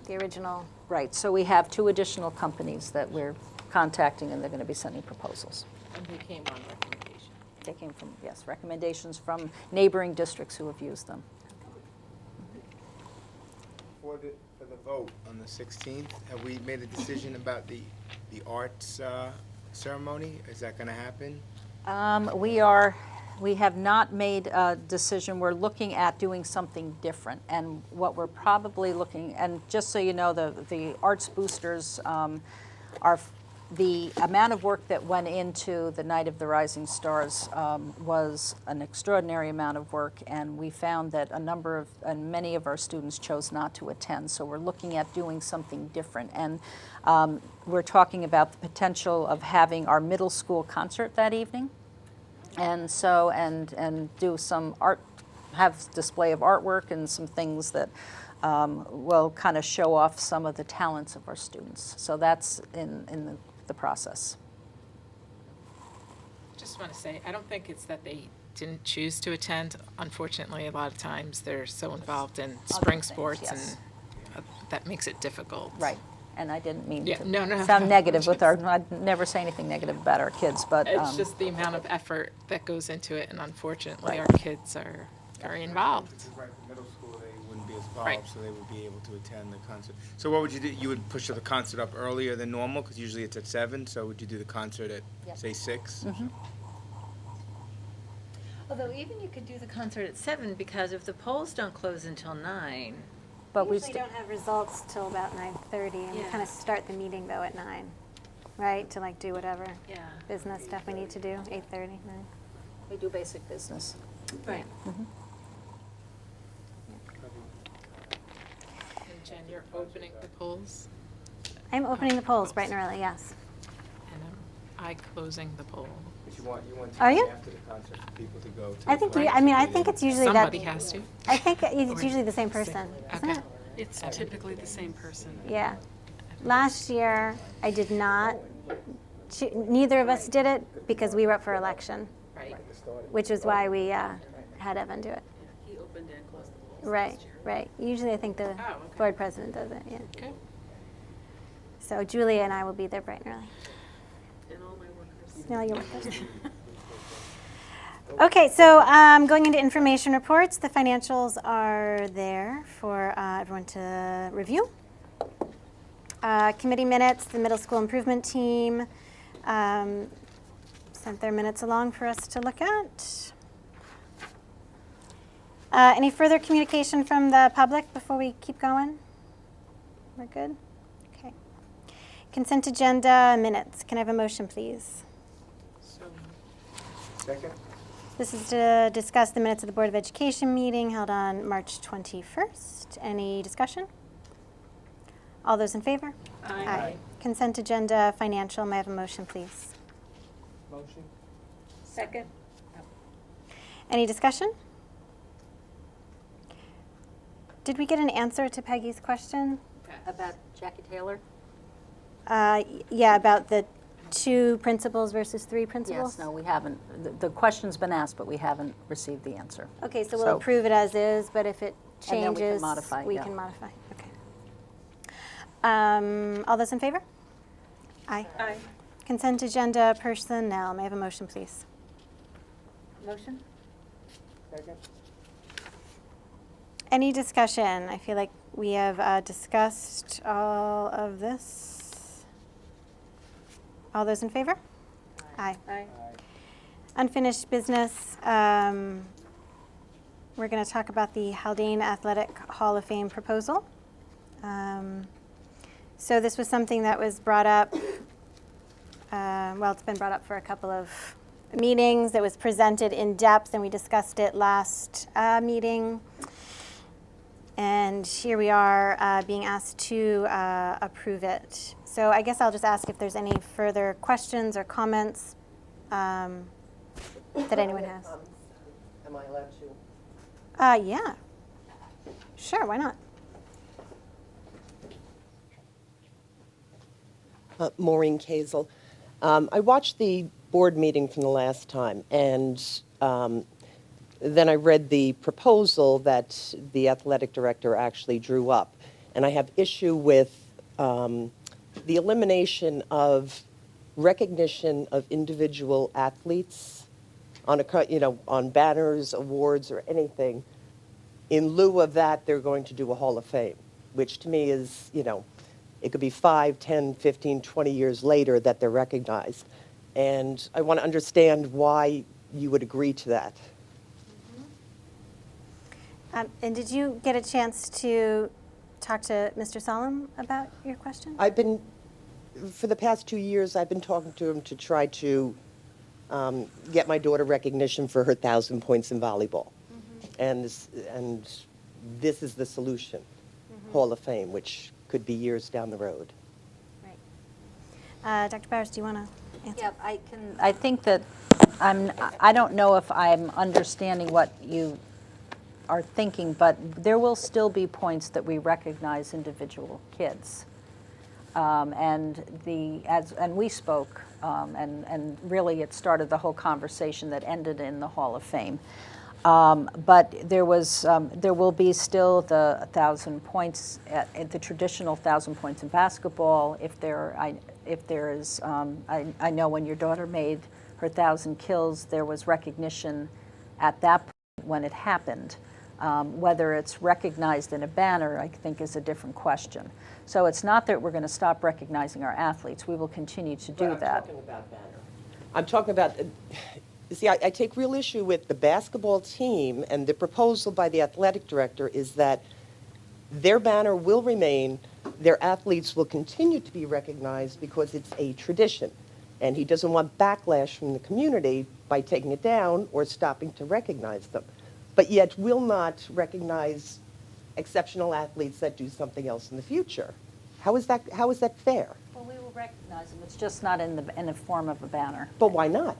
original? Right, so we have 2 additional companies that we're contacting, and they're going to be sending proposals. And who came on recommendation? They came from, yes, recommendations from neighboring districts who have used them. For the vote on the 16th, have we made a decision about the arts ceremony? Is that going to happen? We have not made a decision. We're looking at doing something different. And what we're probably looking, and just so you know, the arts boosters are, the amount of work that went into the Night of the Rising Stars was an extraordinary amount of work. And we found that many of our students chose not to attend. So we're looking at doing something different. And we're talking about the potential of having our middle school concert that evening. And so, and do some art, have display of artwork and some things that will kind of show off some of the talents of our students. So that's in the process. Just want to say, I don't think it's that they didn't choose to attend. Unfortunately, a lot of times they're so involved in spring things, sports yes. and that makes it difficult. Right. And I didn't mean Yeah, to no. sound negative with I'd never say anything negative about our kids, but. It's just the amount of effort that goes into it, and unfortunately, Right. our kids are very involved. Right, for middle school, they wouldn't be as Right. involved, so they would be able to attend the concert. So what would you do? You would push the concert up earlier than normal, because usually it's at 7, so would you do the concert at, Yep. say, 6? Mhm. Although even you could do the concert at 7, because if the polls don't close until 9. But we usually don't have results till about 9:30, and we Yeah. kind of start the meeting though at 9, right? To like do whatever Yeah. business stuff we need to do. 8:30, 9. We do basic business. Right. And Jen, you're opening the polls, I'm opening the polls bright and early. Yes. and I closing the poll. But you want Are you? after the concert for people to go to. I think I think it's usually Somebody that. has to. I think it's Or- usually the same person, isn't Okay. it? It's typically the same person. Yeah. Last year, I did not. Neither of us did it because we were up for election, Right. which is why we had Evan do it. He opened and closed the polls Right, last year. right. Usually, I think the Oh, okay. board president does it. Yeah. Okay. So Julia and I will be there bright and early. And all my Snell, you're with us. Okay, so going into information reports, the financials are there for everyone to review. Committee minutes, the middle school improvement team sent their minutes along for us to look at. Any further communication from the public before we keep going? We're good? Okay. Consent agenda minutes. Can I have a motion, please? Second. This is to discuss the minutes of the Board of Education meeting held on March 21st. Any discussion? All those in favor? Aye. Consent agenda financial. May I have a motion, please? Motion. Second. Any discussion? Did we get an answer to Peggy's question? About Jackie Taylor? Yeah, about the 2 principals versus 3 principals? Yes, no, we haven't. The question's been asked, but we haven't received the answer. Okay, so we'll approve it as is, but if it And then we can changes, modify, we yeah. can modify. Okay. All those in favor? Aye. Aye. Consent agenda personnel. May I have a motion, please? Motion? Second. Any discussion? I feel like we have discussed all of this. All those in favor? Aye. Aye. Unfinished business. We're going to talk about the Haldane Athletic Hall of Fame proposal. So this was something that was brought up, well, it's been brought up for a couple of meetings. It was presented in depth, and we discussed it last meeting. And here we are being asked to approve it. So I guess I'll just ask if there's any further questions or comments that anyone has. Am I allowed to? Yeah. Sure, why not? Maureen Kazel. I watched the board meeting from the last time, and then I read the proposal that the athletic director actually drew up. And I have issue with the elimination of recognition of individual athletes on on banners, awards, or anything. In lieu of that, they're going to do a Hall of Fame, which to me is, it could be 5, 10, 15, 20 years later that they're recognized. And I want to understand why you would agree to that. And did you get a chance to talk to Mr. Solom about your question? For the past 2 years, I've been talking to him to try to get my daughter recognition for her 1,000 points in volleyball. And this is the solution, Hall of Fame, which could be years down the road. Right. Dr. Bowers, do you want to answer? Yeah, I think that I don't know if I'm understanding what you are thinking, but there will still be points that we recognize individual kids. And we spoke, and really it started the whole conversation that ended in the Hall of Fame. But there will be still the 1,000 points at the traditional 1,000 points in basketball. I know when your daughter made her 1,000 kills, there was recognition at that point when it happened. Whether it's recognized in a banner, I think, is a different question. So it's not that we're going to stop recognizing our athletes. We will continue to do that. I'm talking about banner. I'm talking about, see, I take real issue with the basketball team, and the proposal by the athletic director is that their banner will remain, their athletes will continue to be recognized because it's a tradition. And he doesn't want backlash from the community by taking it down or stopping to recognize them, but yet will not recognize exceptional athletes that do something else in the future. How is that fair? Well, we will recognize them. It's just not in the form of a banner. But why not?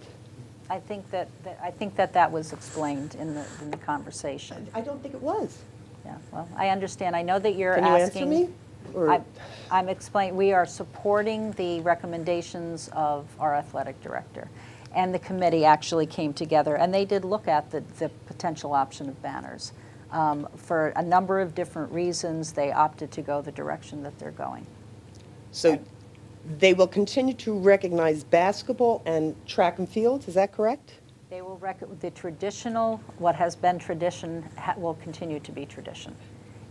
I think that was explained in the conversation. I don't think it was. Yeah. Well, I understand. I know that you're Can you asking. answer me? Or? I'm explaining. We are supporting the recommendations of our athletic director, and the committee actually came together and they did look at the potential option of banners. For a number of different reasons, they opted to go the direction that they're going. So They will continue to recognize basketball and track and field, is that correct? They will the traditional, what has been tradition will continue to be tradition.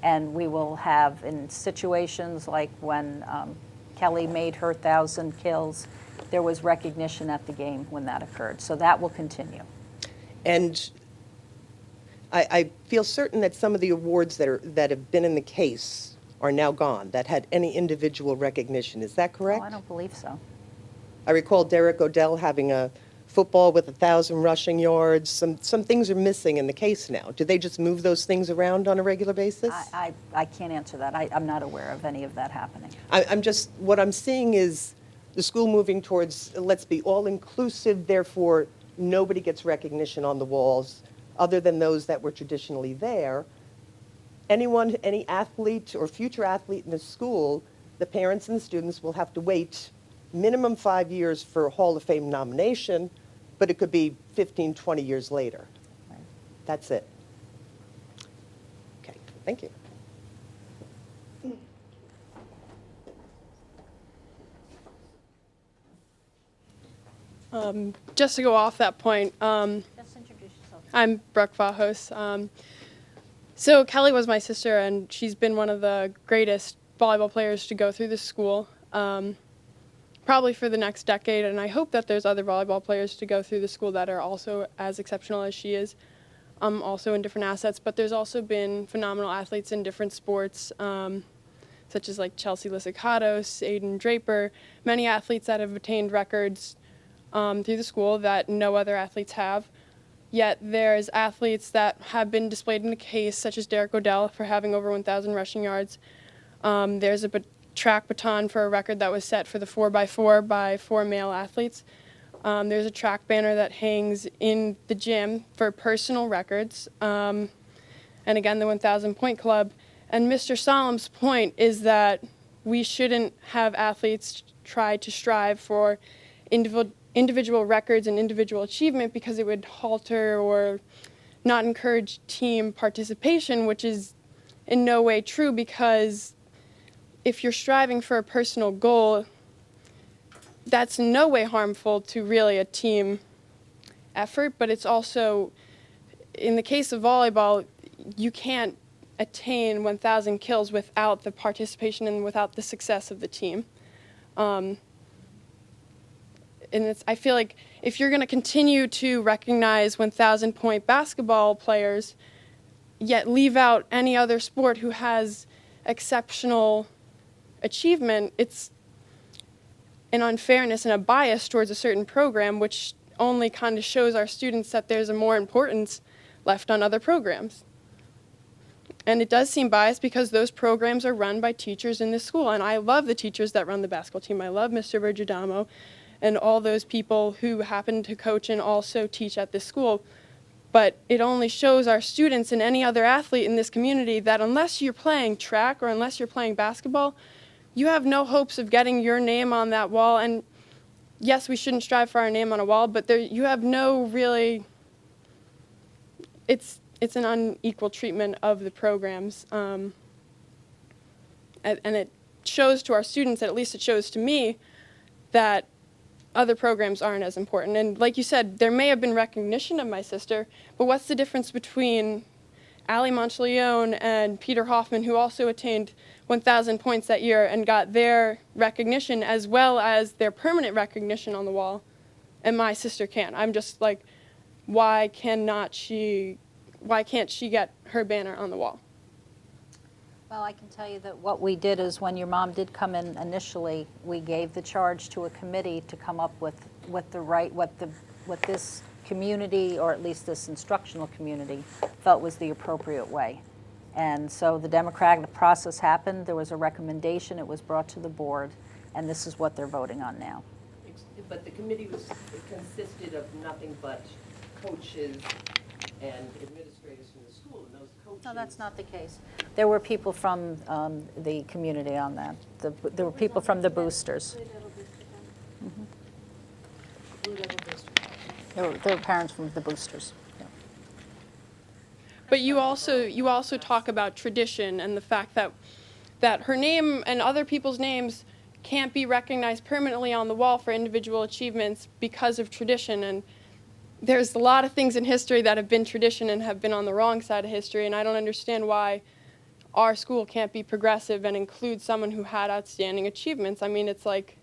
And we will have, in situations like when Kelly made her 1,000 kills, there was recognition at the game when that occurred. So that will continue. And I feel certain that some of the awards that have been in the case are now gone, that had any individual recognition. Is that correct? Oh, I don't believe so. I recall Derek Odell having a football with 1,000 rushing yards. Some things are missing in the case now. Do they just move those things around on a regular basis? I can't answer that. I'm not aware of any of that happening. What I'm seeing is the school moving towards, let's be all-inclusive, therefore nobody gets recognition on the walls other than those that were traditionally there. Anyone, any athlete or future athlete in the school, the parents and the students will have to wait minimum 5 years for a Hall of Fame nomination, but it could be 15, 20 years later. Right. That's it. Okay, thank you. Just to go off that point, Just introduce yourself. I'm Brooke Vahos. So Kelly was my sister, and she's been one of the greatest volleyball players to go through this school, probably for the next decade, and I hope that there's other volleyball players to go through the school that are also as exceptional as she is, also in different assets, but there's also been phenomenal athletes in different sports, such as like Chelsea Lysicatos, Aiden Draper, many athletes that have attained records through the school that no other athletes have. Yet there's athletes that have been displayed in the case, such as Derek Odell for having over 1,000 rushing yards. There's a track baton for a record that was set for the 4x4 by 4 male athletes. There's a track banner that hangs in the gym for personal records. And again, the 1,000 Point Club. And Mr. Solom's point is that we shouldn't have athletes try to strive for individual records and individual achievement because it would halter or not encourage team participation, which is in no way true, because if you're striving for a personal goal, that's in no way harmful to really a team effort, but it's also, in the case of volleyball, you can't attain 1,000 kills without the participation and without the success of the team. And I feel like if you're going to continue to recognize 1,000-point basketball players, yet leave out any other sport who has exceptional achievement, it's an unfairness and a bias towards a certain program, which only kind of shows our students that there's a more importance left on other programs. And it does seem biased because those programs are run by teachers in this school. And I love the teachers that run the basketball team. I love Mr. Vergidamo and all those people who happen to coach and also teach at this school. But it only shows our students and any other athlete in this community that unless you're playing track or unless you're playing basketball, you have no hopes of getting your name on that wall. And yes, we shouldn't strive for our name on a wall, but you have no really, it's an unequal treatment of the programs. And it shows to our students, at least it shows to me, that other programs aren't as important. And like you said, there may have been recognition of my sister, but what's the difference between Ali Monteleone and Peter Hoffman, who also attained 1,000 points that year and got their recognition as well as their permanent recognition on the wall, and my sister can't? I'm just like, why can't she get her banner on the wall? Well, I can tell you that what we did is when your mom did come in initially, we gave the charge to a committee to come up with what this community, or at least this instructional community, felt was the appropriate way. And so the democratic process happened. There was a recommendation. It was brought to the board, and this is what they're voting on now. But the committee consisted of nothing but coaches and administrators from the school, and those coaches... No, that's not the case. There were people from the community on that. There were people from the boosters. There were parents from the boosters. Yeah. But you also talk about tradition and the fact that her name and other people's names can't be recognized permanently on the wall for individual achievements because of tradition. And there's a lot of things in history that have been tradition and have been on the wrong side of history, and I don't understand why our school can't be progressive and include someone who had outstanding achievements. I mean, it's like,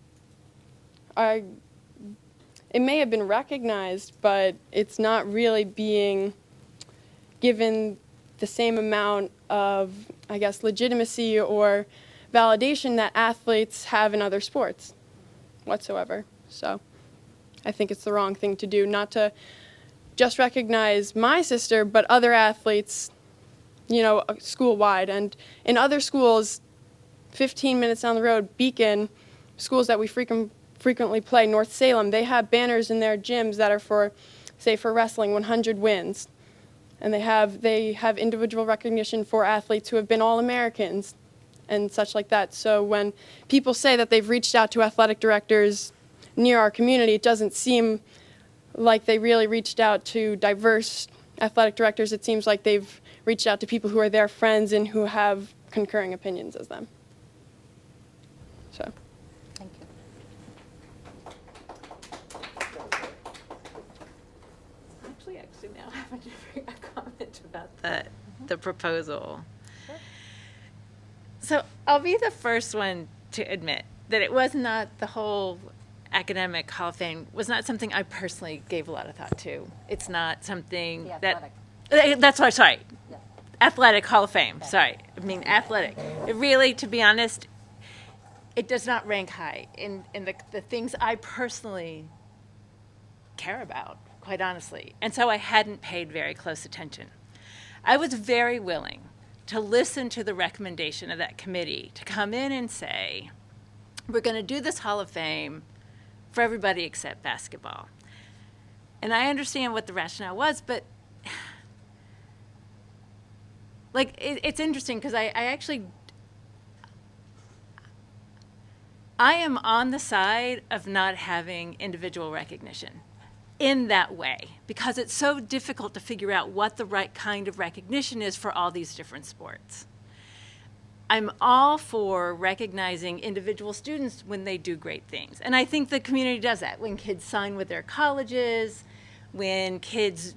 it may have been recognized, but it's not really being given the same amount of, I guess, legitimacy or validation that athletes have in other sports whatsoever. So I think it's the wrong thing to do, not to just recognize my sister, but other athletes, you know, school-wide. And in other schools, 15 minutes down the road, Beacon, schools that we frequently play, North Salem, they have banners in their gyms that are for, say, for wrestling, 100 wins. And they have individual recognition for athletes who have been All-Americans and such like that. So when people say that they've reached out to athletic directors near our community, it doesn't seem like they really reached out to diverse athletic directors. It seems like they've reached out to people who are their friends and who have concurring opinions as them. So. Thank you. Actually now have a comment about the proposal. So I'll be the first one to admit that it was not the whole academic Hall of Fame was not something I personally gave a lot of thought to. It's not something The that athletic. that's why sorry. Yeah. Athletic Hall of Fame. Sorry. I mean athletic. It really, to be honest, it does not rank high in the things I personally care about, quite honestly. And so I hadn't paid very close attention. I was very willing to listen to the recommendation of that committee to come in and say, we're going to do this Hall of Fame for everybody except basketball. And I understand what the rationale was, but like it's interesting because I am on the side of not having individual recognition in that way because it's so difficult to figure out what the right kind of recognition is for all these different sports. I'm all for recognizing individual students when they do great things. And I think the community does that when kids sign with their colleges, when kids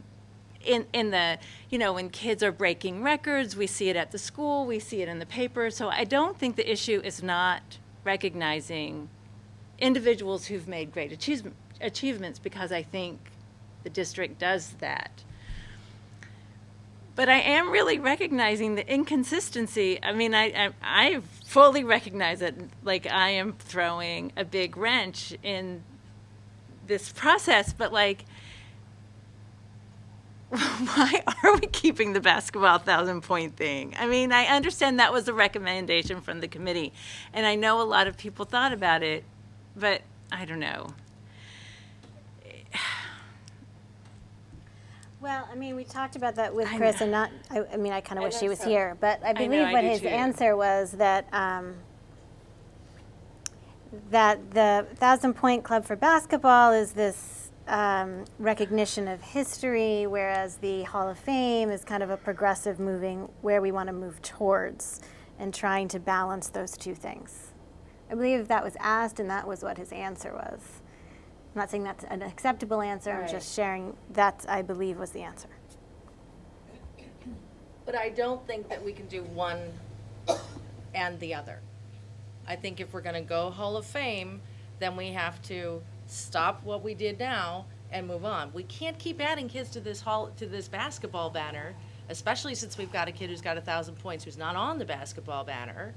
when kids are breaking records, we see it at the school, we see it in the paper. So I don't think the issue is not recognizing individuals who've made great achievements because I think the district does that. But I am really recognizing the inconsistency. I mean, I fully recognize that, like, I am throwing a big wrench in this process, but, like, why are we keeping the basketball 1,000-point thing? I mean, I understand that was a recommendation from the committee, and I know a lot of people thought about it, but I don't know. Well, I mean, we talked about that with Chris, and I kind of wish he was so. here, but I know, believe I what do his too. answer was that that the 1,000-point club for basketball is this recognition of history, whereas the Hall of Fame is kind of a progressive moving where we want to move towards and trying to balance those two things. I believe that was asked, and that was what his answer was. I'm not saying that's an acceptable answer, I'm just sharing that I believe was the answer. But I don't think that we can do one and the other. I think if we're gonna go Hall of Fame, then we have to stop what we did now and move on. We can't keep adding kids to this basketball banner, especially since we've got a kid who's got 1,000 points who's not on the basketball banner,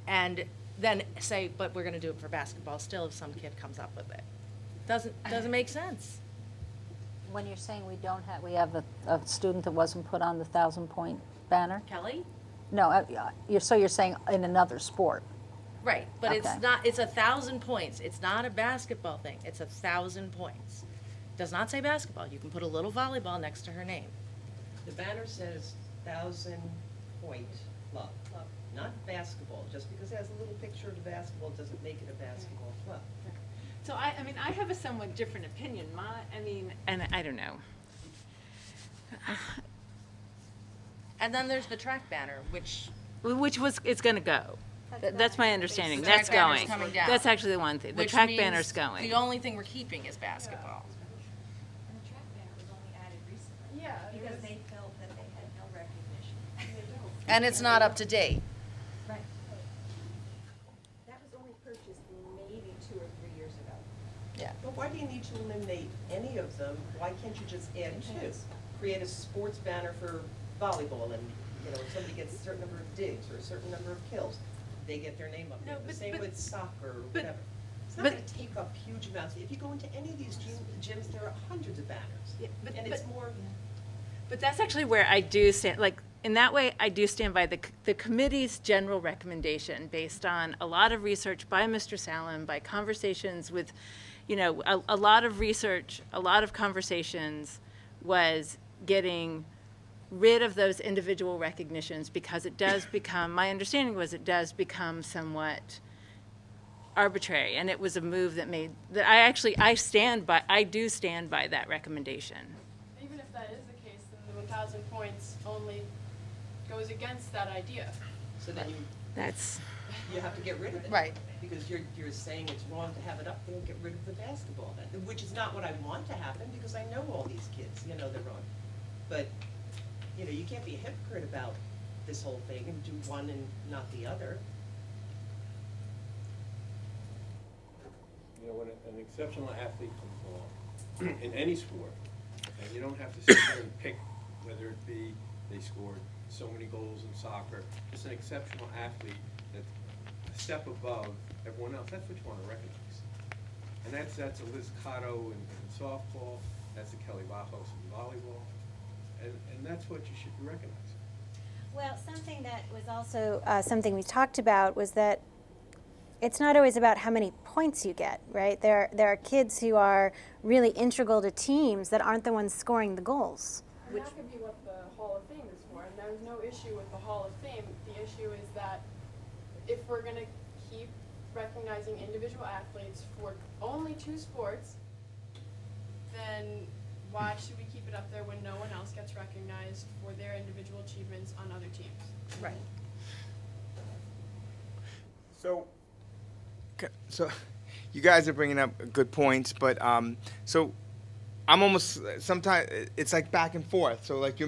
and then say, but we're gonna do it for basketball still if some kid comes up with it. Doesn't make sense. When you're saying we have a student that wasn't put on the 1,000-point banner? Kelly? No, you're saying in another sport. Right, but Okay. it's 1,000 points. It's not a basketball thing. It's 1,000 points. Does not say basketball. You can put a little volleyball next to her name. The banner says 1,000-point club, not basketball. Just because it has a little picture of the basketball doesn't make it a basketball club. So I mean, I have a somewhat different opinion. And I don't know. And then there's the track banner, which Which it's going to go. That's my understanding. The That's track banner's going. coming down. That's actually the one thing. The Which track means banner's going. The only thing we're keeping is basketball. And the track banner was only added recently. Yeah, Because they felt that they had no recognition. And it's not up to date. Right. That was only purchased maybe 2 or 3 years ago. Yeah. But why do you need to eliminate any of them? Why can't you just add two? Create a sports banner for volleyball and, if somebody gets a certain number of digs or a certain number of kills, they get their name up there. The same with soccer or whatever. It's not gonna take up huge amounts. If you go into any of these gyms, there are hundreds of banners. And it's more. But that's actually where I do stand, like, in that way, I do stand by the committee's general recommendation based on a lot of research by Mr. Salem, by conversations with, a lot of research, a lot of conversations was getting rid of those individual recognitions because it does become, my understanding was it does become somewhat arbitrary, and it was a move that I do stand by that recommendation. Even if that is the case, then the 1,000 points only goes against that idea. So then you have to get rid of it. Right. Because you're saying it's wrong to have it up there and get rid of the basketball then, which is not what I want to happen because I know all these kids, they're wrong. But, you can't be a hypocrite about this whole thing and do one and not the other. When an exceptional athlete comes along in any sport, and you don't have to sit there and pick whether it be they scored so many goals in soccer, just an exceptional athlete that's a step above everyone else. That's what you want to recognize. And that's a Liz Cotto in softball, that's a Kelly Bajos in volleyball, and that's what you should be recognizing. Well, something that was also something we talked about was that it's not always about how many points you get, right? There are kids who are really integral to teams that aren't the ones scoring the goals. And that could be what the Hall of Fame is for, and there's no issue with the Hall of Fame. The issue is that if we're going to keep recognizing individual athletes for only 2 sports, then why should we keep it up there when no one else gets recognized for their individual achievements on other teams? Right. So, you guys are bringing up good points, but so I'm almost sometimes it's like back and forth. So like you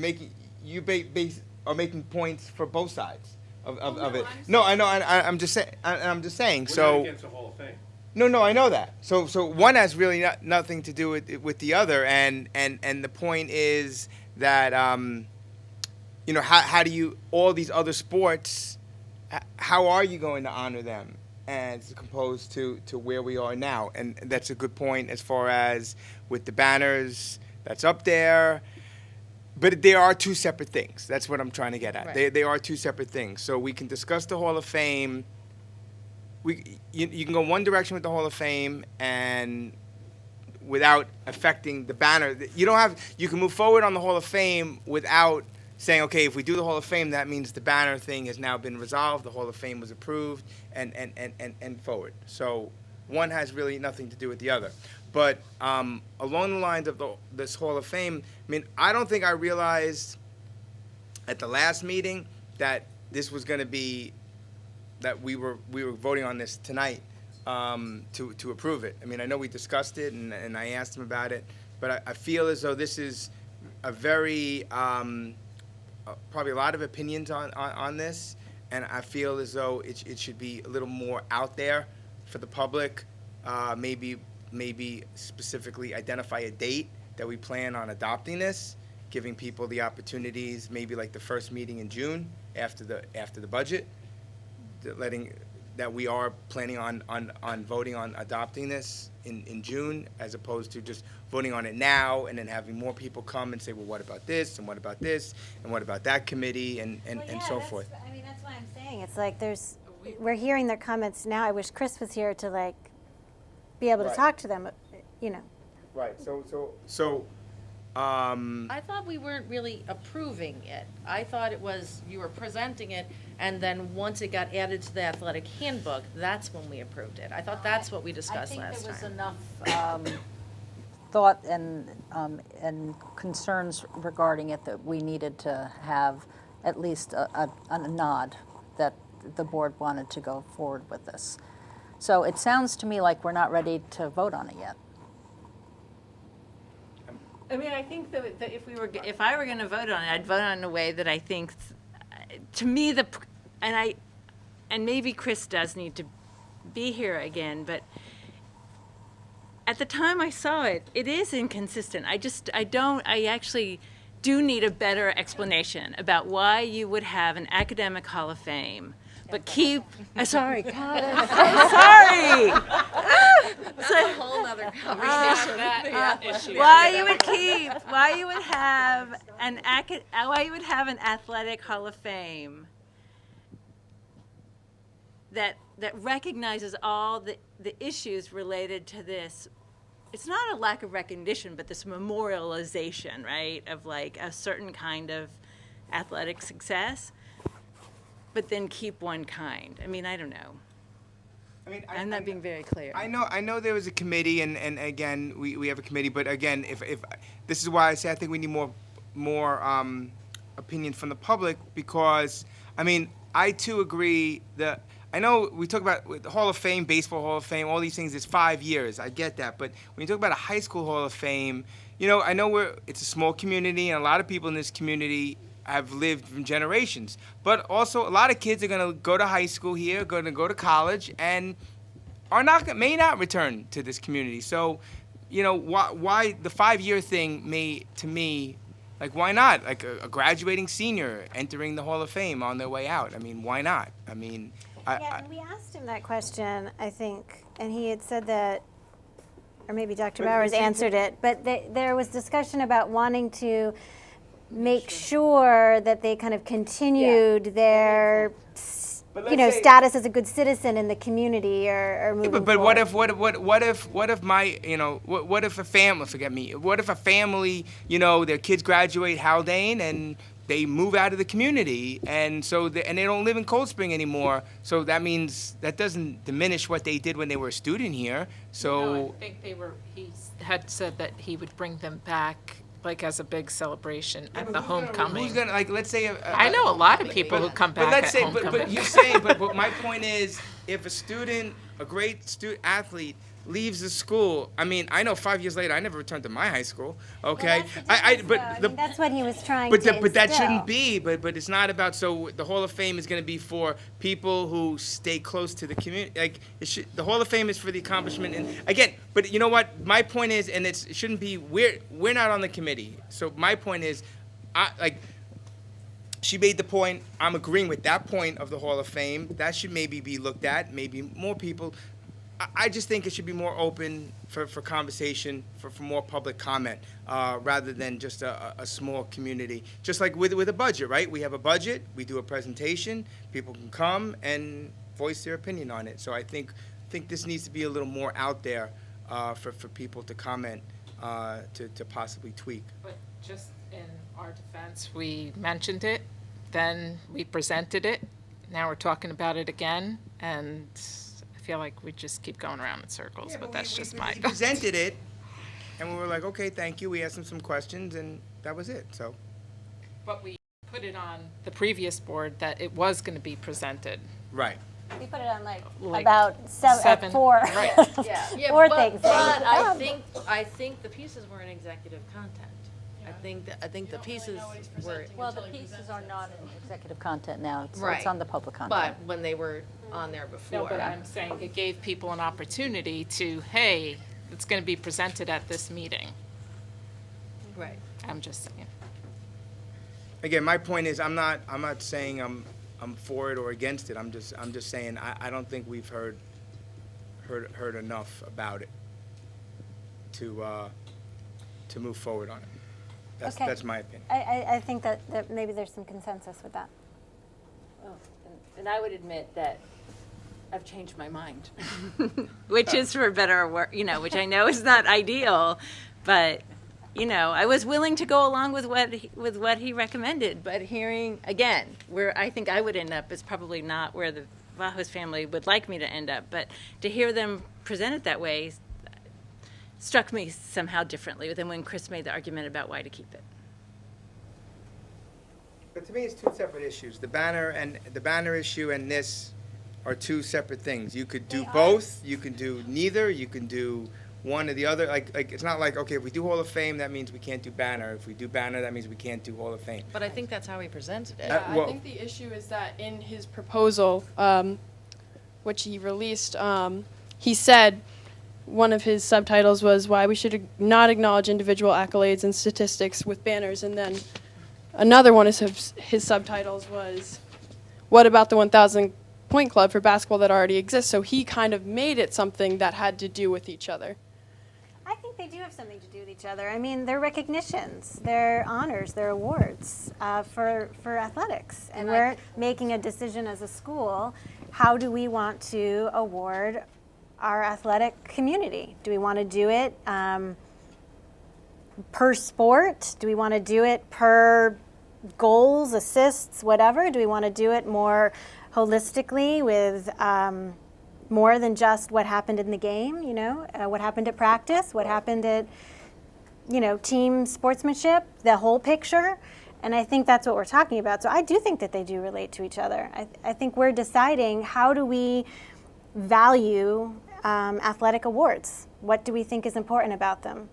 are making points for both sides of it. No, I know. I'm just saying. I'm just saying. We're not against the Hall of Fame. No, I know that. So one has really nothing to do with the other, and the point is that how do you all these other sports? How are you going to honor them as opposed to where we are now? And that's a good point as far as with the banners that's up there. But they are 2 separate things. That's what I'm trying to get at. Right. They are 2 separate things. So we can discuss the Hall of Fame. You can go one direction with the Hall of Fame and without affecting the banner. You can move forward on the Hall of Fame without saying, okay, if we do the Hall of Fame, that means the banner thing has now been resolved, the Hall of Fame was approved, and forward. So one has really nothing to do with the other. But along the lines of this Hall of Fame, I don't think I realized at the last meeting that this was going to be, that we were voting on this tonight to approve it. I know we discussed it, and I asked him about it, but I feel as though this is a very, probably a lot of opinions on this, and I feel as though it should be a little more out there for the public, maybe specifically identify a date that we plan on adopting this, giving people the opportunities, maybe like the first meeting in June after the budget, that we are planning on voting on adopting this in June, as opposed to just voting on it now and then having more people come and say, well, what about this, and what about this, and what about that committee, and so forth. That's why I'm saying it's like we're hearing their comments now. I wish Chris was here to be able to talk to them, Right. So. I thought we weren't really approving it. I thought it was, you were presenting it, and then once it got added to the athletic handbook, that's when we approved it. I thought that's what we discussed last time. I think there was enough thought and concerns regarding it that we needed to have at least a nod that the board wanted to go forward with this. So it sounds to me like we're not ready to vote on it yet. I mean, I think that if I were going to vote on it, I'd vote on it in a way that I think, to me, and maybe Chris does need to be here again, but at the time I saw it, it is inconsistent. I actually do need a better explanation about why you would have an academic Hall of Fame, but keep, sorry, God, I'm sorry. That's a whole other conversation. Why you would have an athletic Hall of Fame that recognizes all the issues related to this. It's not a lack of recognition, but this memorialization, right, of like a certain kind of athletic success, but then keep one kind. I mean, I don't know. I mean, I'm not being very clear. I know there was a committee, and again, we have a committee, but again, if this is why I say I think we need more opinion from the public, because, I mean, I too agree that, I know we talk about with the Hall of Fame, Baseball Hall of Fame, all these things, it's 5 years, I get that, but when you talk about a high school Hall of Fame, you know, I know it's a small community, and a lot of people in this community have lived from generations, but also a lot of kids are going to go to high school here, going to go to college, and may not return to this community. So, you know, why the 5-year thing to me, like, why not? Like a graduating senior entering the Hall of Fame on their way out. I mean, why not? I mean, And we asked him that question, I think, and he had said that, or maybe Dr. Bowers answered it, but there was discussion about wanting to make sure that they kind of continued their, status as a good citizen in the community or moving but forward. what if my, what if a family, what if a family, their kids graduate Haldane and they move out of the community, and so they don't live in Cold Spring anymore, so that means that doesn't diminish what they did when they were a student here. So No, I think he had said that he would bring them back, like, as a big celebration at the homecoming. Who's gonna, like, let's say I know a lot of people who come back at homecoming. But you're saying, but my point is, if a great student athlete leaves the school, I mean, I know 5 years later, I never returned to my high school. Okay, That's what he was trying to instill. But that shouldn't be. But it's not about. So the Hall of Fame is going to be for people who stay close to the community. Like the Hall of Fame is for the accomplishment. And again, but you know what? My point is, and it shouldn't be. We're not on the committee. So my point is, she made the point. I'm agreeing with that point of the Hall of Fame. That should maybe be looked at. Maybe more people. I just think it should be more open for conversation, for more public comment, rather than just a small community. Just like with a budget, right? We have a budget, we do a presentation, people can come and voice their opinion on it. So I think this needs to be a little more out there for people to comment, to possibly tweak. But just in our defense, we mentioned it, then we presented it, now we're talking about it again, and I feel like we just keep going around in circles, but that's just my. We presented it, and we were like, okay, thank you. We asked them some questions, and that was it. So. But we put it on the previous board that it was going to be presented. Right. We put it on like about seven, 4. Right. Yeah, Four but, things. But I think the pieces were in executive content. I think the pieces were. Well, the pieces are not in executive content now. It's Right. on the public content. But when they were on there before. No, but I'm saying it gave people an opportunity to, hey, it's going to be presented at this meeting. Right. I'm just saying. Again, my point is, I'm not saying I'm for it or against it. I'm just saying I don't think we've heard enough about it to move forward on it. That's my opinion. I think that maybe there's some consensus with that. And I would admit that I've changed my mind, which is for better or worse, which I know is not ideal, but I was willing to go along with what he recommended. But hearing again, where I think I would end up is probably not where the Vahos family would like me to end up. But to hear them present it that way struck me somehow differently than when Chris made the argument about why to keep it. But to me, it's two separate issues. The banner issue and this are two separate things. You could do both. You can do neither. You can do one or the other. Like it's not like, okay, if we do Hall of Fame, that means we can't do banner. If we do banner, that means we can't do Hall of Fame. But I think that's how he presented it. Yeah, well- I think the issue is that in his proposal, which he released, he said one of his subtitles was why we should not acknowledge individual accolades and statistics with banners, and then another one of his subtitles was what about the 1,000 point club for basketball that already exists? So he kind of made it something that had to do with each other. I think they do have something to do with each other. I mean, they're recognitions, they're honors, they're awards for athletics. And we're making a decision as a school, how do we want to award our athletic community? Do we want to do it per sport? Do we want to do it per goals, assists, whatever? Do we want to do it more holistically with more than just what happened in the game, what happened at practice, what happened at, team sportsmanship, the whole picture? And I think that's what we're talking about. So I do think that they do relate to each other. I think we're deciding how do we value athletic awards? What do we think is important about them?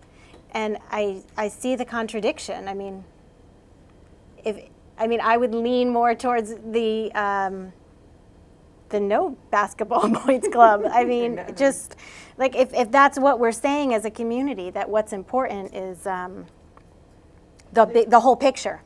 And I see the contradiction. I mean, I would lean more towards the no basketball points club. I mean, just like if that's what we're saying as a community, that what's important is the whole picture.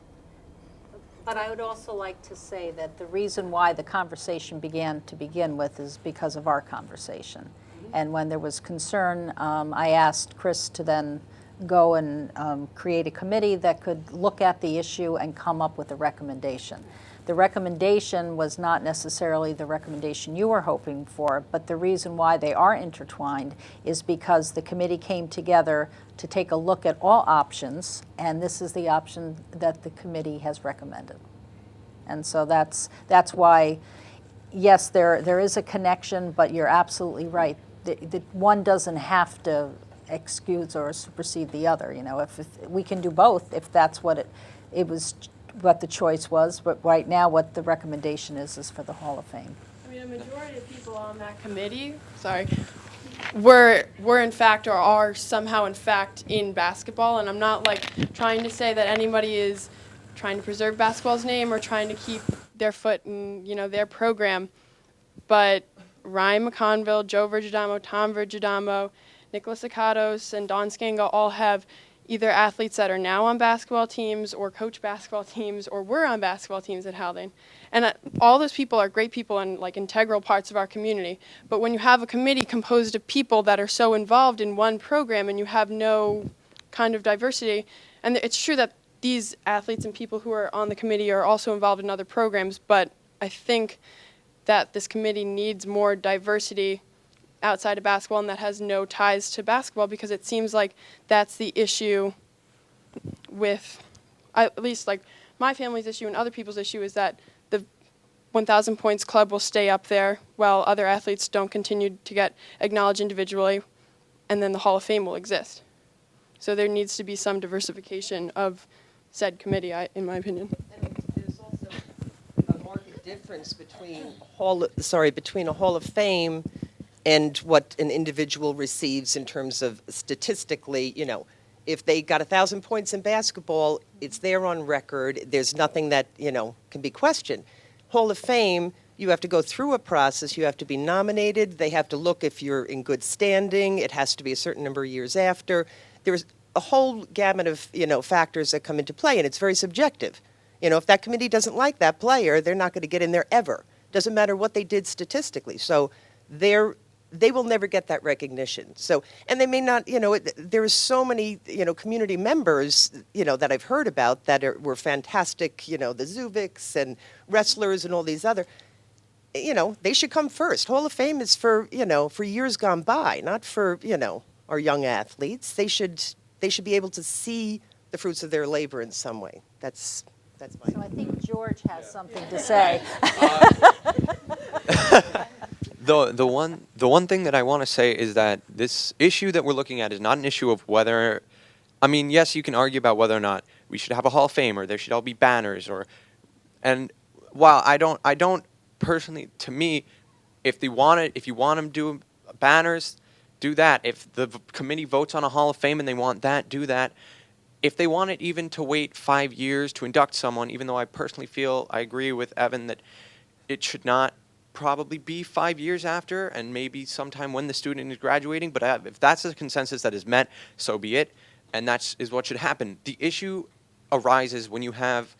But I would also like to say that the reason why the conversation began to begin with is because of our conversation. And when there was concern, I asked Chris to then go and create a committee that could look at the issue and come up with a recommendation. The recommendation was not necessarily the recommendation you were hoping for, but the reason why they are intertwined is because the committee came together to take a look at all options, and this is the option that the committee has recommended. And so that's why, yes, there is a connection, but you're absolutely right. The one doesn't have to excuse or supersede the other. If we can do both, if that's what it was, what the choice was. But right now, what the recommendation is for the Hall of Fame. I mean, a majority of people on that committee, were in fact or are somehow in fact in basketball, and I'm not trying to say that anybody is trying to preserve basketball's name or trying to keep their foot in their program, but Ryan McConville, Joe Vergidamo, Tom Vergidamo, Nicholas Akatos, and Don Skanga all have either athletes that are now on basketball teams or coach basketball teams or were on basketball teams at Haldane. And all those people are great people and integral parts of our community. But when you have a committee composed of people that are so involved in one program and you have no kind of diversity, and it's true that these athletes and people who are on the committee are also involved in other programs, but I think that this committee needs more diversity outside of basketball and that has no ties to basketball, because it seems like that's the issue with, at least my family's issue and other people's issue, is that the 1,000 points club will stay up there while other athletes don't continue to get acknowledged individually, and then the Hall of Fame will exist. So there needs to be some diversification of said committee, in my opinion. There's also a marked difference between a Hall of Fame and what an individual receives in terms of statistically, if they got 1,000 points in basketball, it's there on record. There's nothing that, can be questioned. Hall of Fame, you have to go through a process. You have to be nominated. They have to look if you're in good standing. It has to be a certain number of years after. There's a whole gamut of, factors that come into play, and it's very subjective. If that committee doesn't like that player, they're not going to get in there ever. Doesn't matter what they did statistically. So they will never get that recognition. So, and they may not, there are so many, community members, that I've heard about that were fantastic, the Zubiks and wrestlers and all these other, they should come first. Hall of Fame is for, for years gone by, not for, our young athletes. They should be able to see the fruits of their labor in some way. That's my. So I think George has something to say. The one thing that I want to say is that this issue that we're looking at is not an issue of whether, yes, you can argue about whether or not we should have a Hall of Fame or there should all be banners or And while I don't personally, to me, if you want them to do banners, do that. If the committee votes on a Hall of Fame and they want that, do that. If they want it even to wait 5 years to induct someone, even though I personally feel, I agree with Evan that it should not probably be 5 years after, and maybe sometime when the student is graduating, but if that's the consensus that is met, so be it, and that is what should happen. The issue arises when you have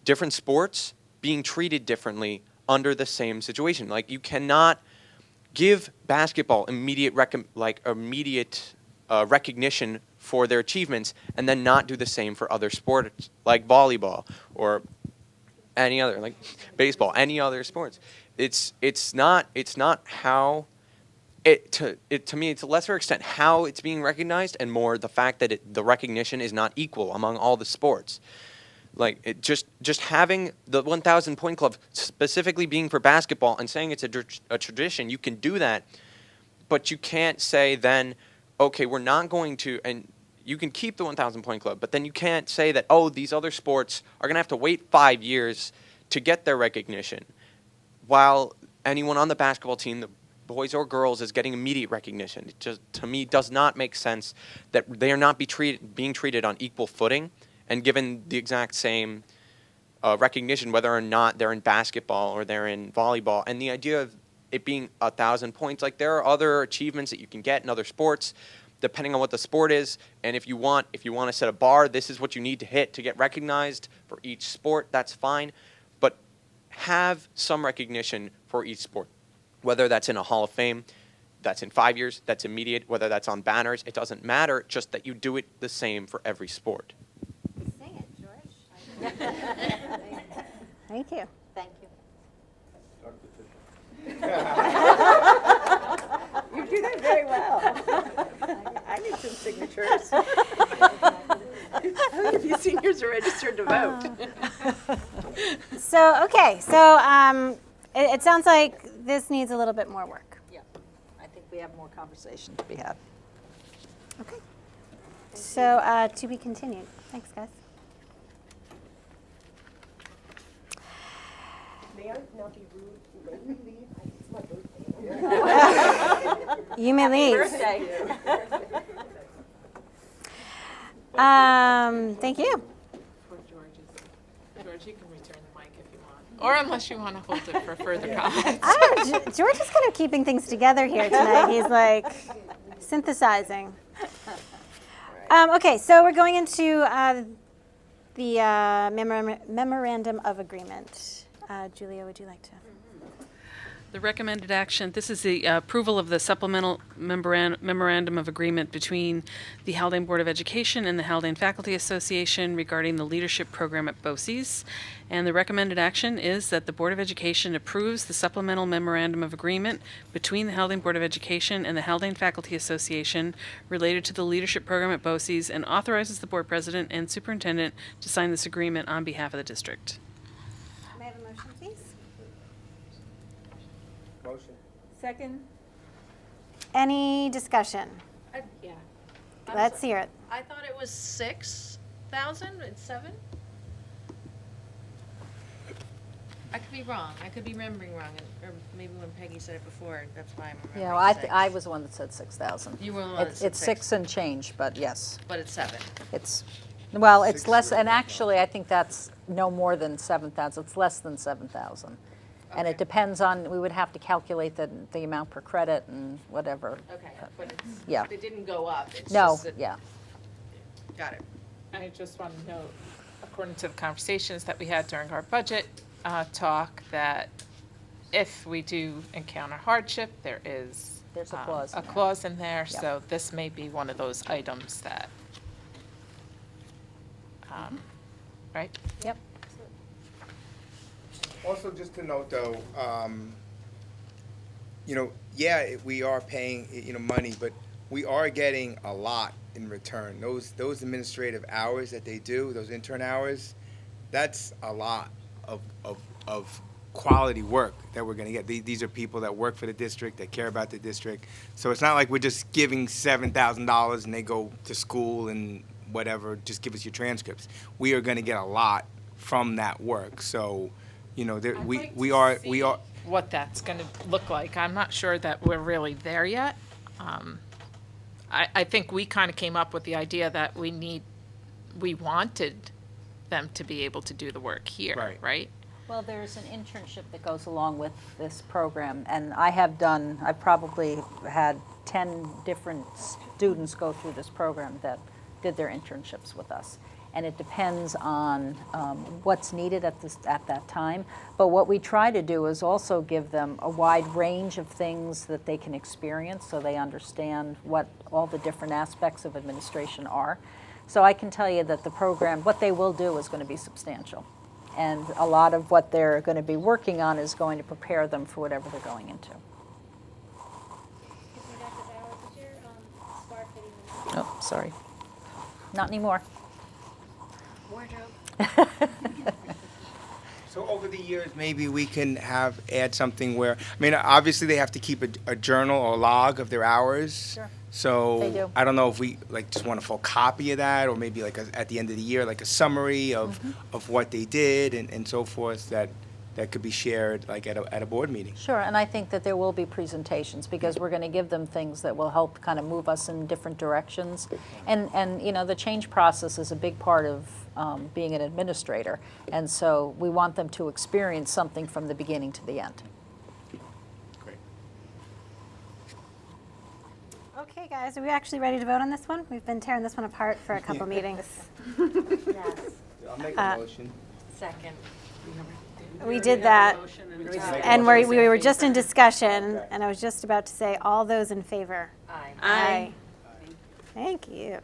different sports being treated differently under the same situation. Like, you cannot give basketball immediate recognition for their achievements and then not do the same for other sports like volleyball or any other, like baseball, any other sports. It's not how to me, it's a lesser extent how it's being recognized and more the fact that the recognition is not equal among all the sports. Like, it just having the 1,000 point club specifically being for basketball and saying it's a tradition, you can do that, but you can't say then, okay, we're not going to, and you can keep the 1,000 point club, but then you can't say that, oh, these other sports are going to have to wait 5 years to get their recognition, while anyone on the basketball team, the boys or girls, is getting immediate recognition. It just, to me, does not make sense that they are not being treated on equal footing and given the exact same recognition, whether or not they're in basketball or they're in volleyball. And the idea of it being 1,000 points, like, there are other achievements that you can get in other sports, depending on what the sport is. And if you want to set a bar, this is what you need to hit to get recognized for each sport. That's fine, but have some recognition for each sport, whether that's in a Hall of Fame, that's in 5 years, that's immediate, whether that's on banners. It doesn't matter, just that you do it the same for every sport. Sing it, George. Thank you. Thank you. You do that very well. I need some signatures. You seniors are registered to vote. So it sounds like this needs a little bit more work. Yeah, I think we have more conversation to be had. Okay. So to be continued. Thanks, guys. May I not be rude? May we leave? It's my birthday. You may leave. Thank you. For George, you can return the mic if you want. Or unless you want to hold it for further comments. George is kind of keeping things together here tonight. He's like synthesizing. Okay, so we're going into the memorandum of agreement. Julia, would you like to? The recommended action, this is the approval of the supplemental memorandum of agreement between the Haldane Board of Education and the Haldane Faculty Association regarding the leadership program at BOCES. And the recommended action is that the Board of Education approves the supplemental memorandum of agreement between the Haldane Board of Education and the Haldane Faculty Association related to the leadership program at BOCES and authorizes the board president and superintendent to sign this agreement on behalf of the district. May I have a motion, please? Motion. Second? Any discussion? Yeah. Let's hear it. I thought it was 6,000, it's 7? I could be wrong, I could be remembering wrong, or maybe when Peggy said it before, that's why I'm remembering Yeah, well, 6. I was the one that said 6,000. You were the one that said It's 6 and change, but yes. But it's 7. It's, well, it's less, and actually, I think that's no more than 7,000. It's less than 7,000. And it depends on, we would have to calculate the amount per credit and whatever. Okay, but it's, Yeah. it didn't go up, it's No, just that. yeah. Got it. I just want to note, according to the conversations that we had during our budget talk, that if we do encounter hardship, there's a clause in a there. clause in there. Yep. So this may be one of those items that, right? Yep. Also, just to note, though, we are paying, money, but we are getting a lot in return. Those administrative hours that they do, those intern hours, that's a lot of quality work that we're going to get. These are people that work for the district, that care about the district. So it's not like we're just giving $7,000 and they go to school and whatever, just give us your transcripts. We are going to get a lot from that work. So, you know, there, I'd we, like we to are, see we are, what that's gonna look like. I'm not sure that we're really there yet. I think we kind of came up with the idea that we wanted them to be able to do the work here, right? Well, there's an internship that goes along with this program, and I've probably had 10 different students go through this program that did their internships with us. And it depends on what's needed at that time. But what we try to do is also give them a wide range of things that they can experience so they understand what all the different aspects of administration are. So I can tell you that the program, what they will do is going to be substantial. And a lot of what they're going to be working on is going to prepare them for whatever they're going into. Oh, sorry. Not anymore. Wardrobe. So over the years, maybe we can add something where, I mean, obviously they have to keep a journal or log of their hours. Sure. So They do. I don't know if we just want a full copy of that, or maybe at the end of the year, like a summary of what they did and so forth that could be shared at a board meeting. Sure, and I think that there will be presentations because we're going to give them things that will help kind of move us in different directions. And you know, the change process is a big part of being an administrator. And so we want them to experience something from the beginning to the end. Great. Okay, guys, are we actually ready to vote on this one? We've been tearing this one apart for a couple meetings. Yes. I'll make a motion. Second. We did that, and we were just in discussion, and I was just about to say, all those in favor? Aye. Thank you.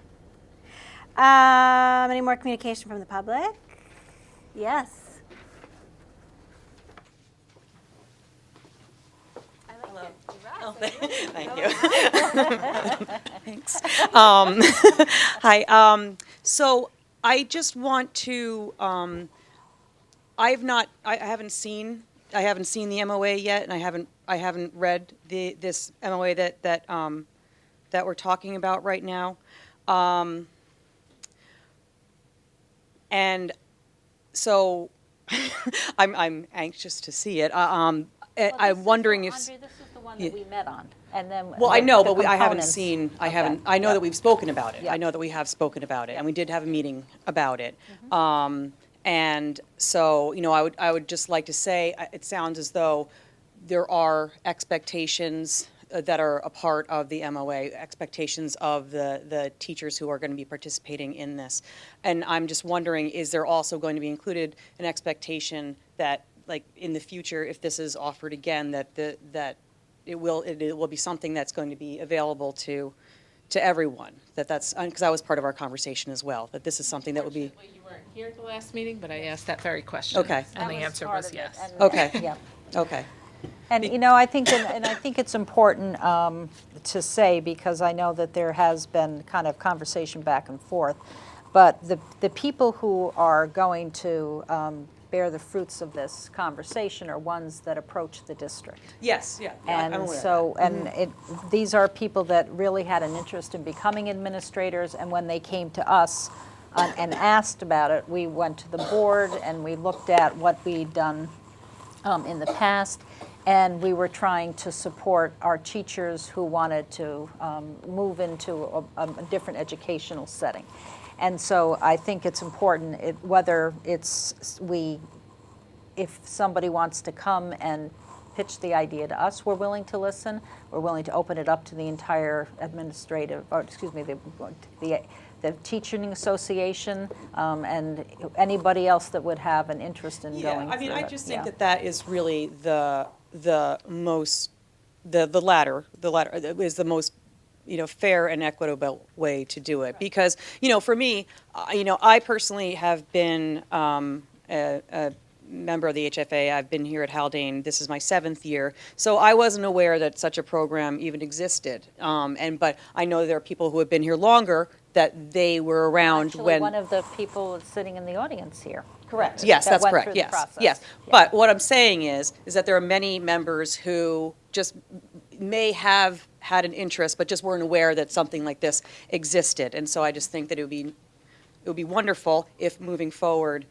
Any more communication from the public? Yes. Thank you. Thanks. Hi. So I just want to. I haven't seen the MOA yet, and I haven't read this MOA that we're talking about right now. And so I'm anxious to see it. I'm wondering if. Andre, this is the one that we met on, and then. Well, I know, but I haven't components. seen. I Okay. haven't. I know that we've spoken about it. Yeah. I know that we have spoken about it, and we did have a meeting about it. And so, you know, I would just like to say, it sounds as though there are expectations that are a part of the MOA, expectations of the teachers who are going to be participating in this. And I'm just wondering, is there also going to be included an expectation that, like, in the future, if this is offered again, that it will be something that's going to be available to everyone? That's because that was part of our conversation as well, that this is something that would be. Unfortunately, you weren't here at the last meeting, but I asked that very question. Okay. And the answer was yes. Okay. Yeah. Okay. And, you know, I think it's important to say, because I know that there has been kind of conversation back and forth, but the people who are going to bear the fruits of this conversation are ones that approach the district. Yes, yeah. And I'm aware of so, that. and these are people that really had an interest in becoming administrators, and when they came to us and asked about it, we went to the board and we looked at what we'd done in the past, and we were trying to support our teachers who wanted to move into a different educational setting. And so I think it's important, whether it's if somebody wants to come and pitch the idea to us, we're willing to listen. We're willing to open it up to the entire the teaching association, and anybody else that would have an interest in going I mean, through I it. just think Yeah. that is really the most, the latter is the most, you know, fair and equitable way to do it. Because, you know, for me, you know, I personally have been a member of the HFA. I've been here at Haldane. This is my 7th year. So I wasn't aware that such a program even existed. But I know there are people who have been here longer that they were around Actually, when. one of the people sitting in the audience here. Correct. Yes, that that's went correct. through the Yes, process. yes. Yeah. But what I'm saying is that there are many members who just may have had an interest, but just weren't aware that something like this existed. And so I just think that it would be wonderful if moving forward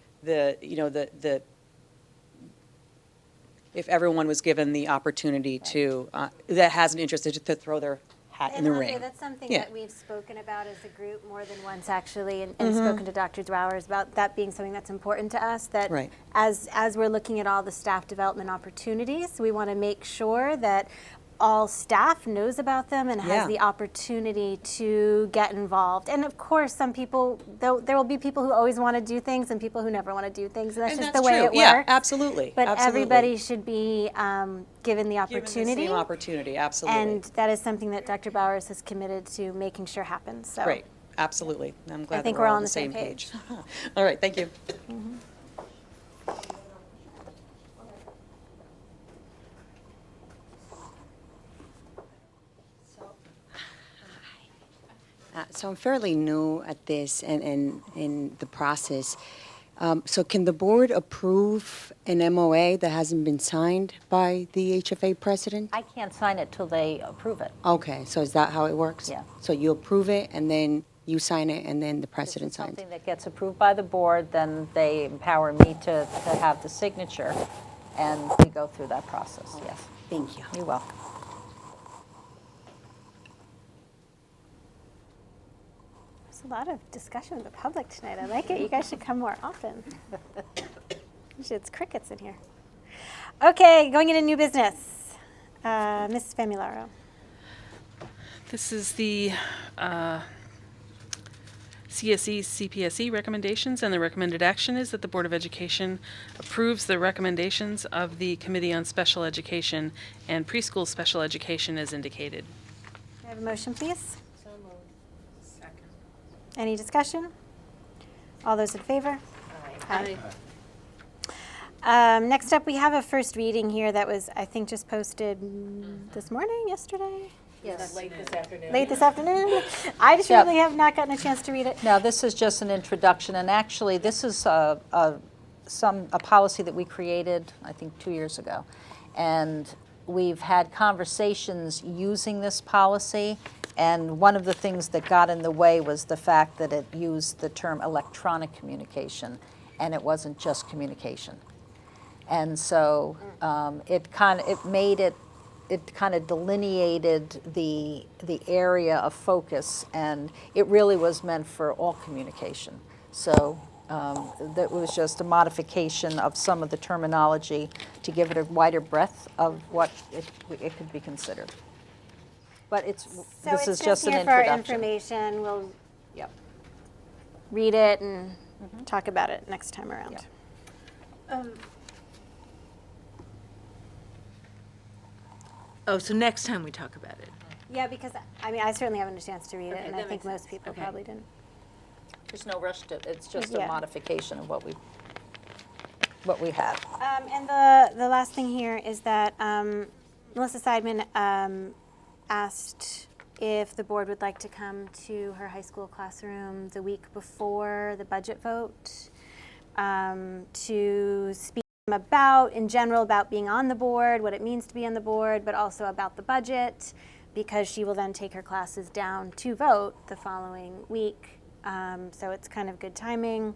if everyone was given the opportunity to, that has an interest to throw their hat in the Andre, ring. that's something Yeah. that we've spoken about as a group more than once, actually, and spoken to Dr. Dwowers about that being something that's important to us, that Right. as we're looking at all the staff development opportunities, we want to make sure that all staff knows about them and has Yeah. the opportunity to get involved. And of course, some people, there will be people who always want to do things and people who never want to do things, and that's just the way it works. Yeah, absolutely. But Absolutely. everybody should be given the Given opportunity. the same opportunity, absolutely. And that is something that Dr. Bowers has committed to making sure happens. So Great, absolutely. I'm glad think that we're we're all on the same page. All right, thank you. So I'm fairly new at this and in the process. So can the board approve an MOA that hasn't been signed by the HFA president? I can't sign it till they approve it. Okay, so is that how it works? Yeah. So you approve it and then you sign it and then the If president it's signs? something that gets approved by the board, then they empower me to have the signature, and we go through that process, yes. Thank you. You're welcome. There's a lot of discussion with the public tonight. I like it. You guys should come more often. It's crickets in here. Okay, going into new business. Mrs. Famularo. This is the CSE CPSE recommendations, and the recommended action is that the Board of Education approves the recommendations of the Committee on Special Education and Preschool Special Education as indicated. Can I have a motion, please? So moved. Second. Any discussion? All those in favor? Aye. Next up, we have a first reading here that was, I think, just posted this morning, yesterday? Yes. Late this afternoon. Late this afternoon? I just Yep. really have not gotten a chance to read it. Now, this is just an introduction, and actually, this is a policy that we created, I think, 2 years ago. And we've had conversations using this policy, and one of the things that got in the way was the fact that it used the term electronic communication, and it wasn't just communication. And so it kind of delineated the area of focus, and it really was meant for all communication. So that was just a modification of some of the terminology to give it a wider breadth of what it could be considered. But this is just an here for our introduction. information. We'll read it and talk about it next time around. Oh, so next time we talk about it. Yeah, because I certainly haven't had a chance to read it, Okay, and I that think makes most sense. people Okay. probably didn't. There's no rush to, it's just Yeah. a modification of what we had. And the last thing here is that Melissa Seidman asked if the board would like to come to her high school classroom the week before the budget vote to speak in general about being on the board, what it means to be on the board, but also about the budget, because she will then take her classes down to vote the following week. So it's kind of good timing.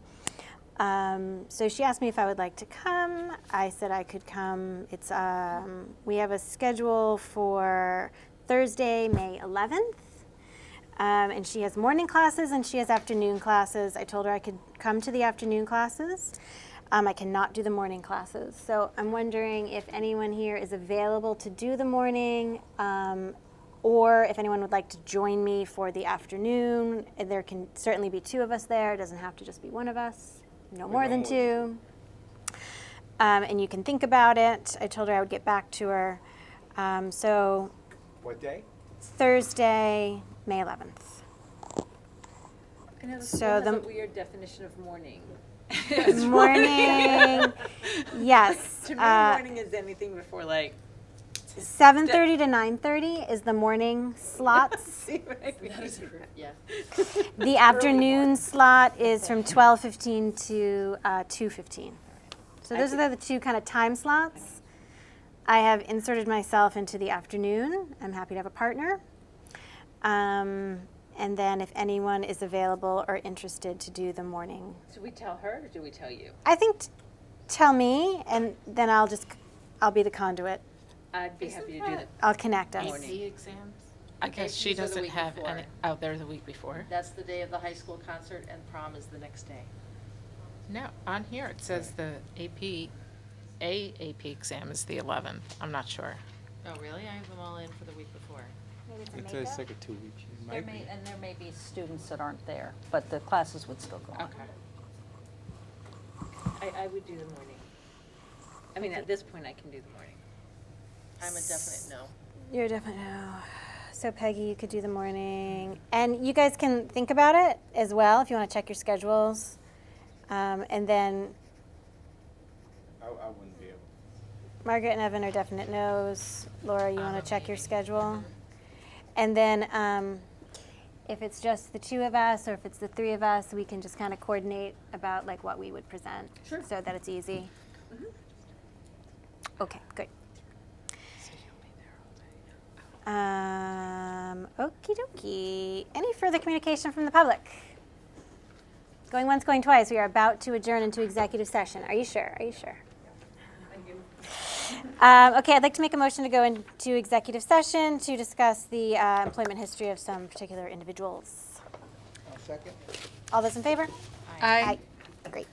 So she asked me if I would like to come. I said I could come. It's we have a schedule for Thursday, May 11th. And she has morning classes and she has afternoon classes. I told her I could come to the afternoon classes. I cannot do the morning classes. So I'm wondering if anyone here is available to do the morning, or if anyone would like to join me for the afternoon. There can certainly be two of us there. It doesn't have to just be one of us. No more than two. And you can think about it. I told her I would get back to her. So What day? Thursday, May 11th. I know the So school has the- a weird definition of morning. Morning, yes. To me, morning is anything before like 7:30 to 9:30 is the morning slots. See what I mean? Yeah. The afternoon slot is from 12:15 to 2:15. So those are the two kind of time slots. I have inserted myself into the afternoon. I'm happy to have a partner. And then if anyone is available or interested to do the morning. Should we tell her or do we tell you? I think tell me, and then I'll be the conduit. I'd be happy to do that. I'll connect us. AP exams? I guess APs she are the doesn't week have before. any, oh, they're the week before? That's the day of the high school concert and prom is the next day. No, on here it says the AP exam is the 11th. I'm not sure. Oh, really? I have them all in for the week before. It's like a 2 week. There may be students that aren't there, but the classes would still go on. Okay. I would do the morning. I mean, at this point, I can do the morning. I'm a definite no. You're definitely no. So Peggy, you could do the morning. And you guys can think about it as well if you want to check your schedules. And then I wouldn't be able. Margaret and Evan are definite no's. Laura, you want to check your schedule? And then if it's just the two of us or if it's the three of us, we can just kind of coordinate about like what we would present so that it's easy. Okay, good. Okie dokie. Any further communication from the public? Going once, going twice. We are about to adjourn into executive session. Are you sure? Are you sure? Okay, I'd like to make a motion to go into executive session to discuss the employment history of some particular individuals. I'll second. All those in favor? Aye. Great.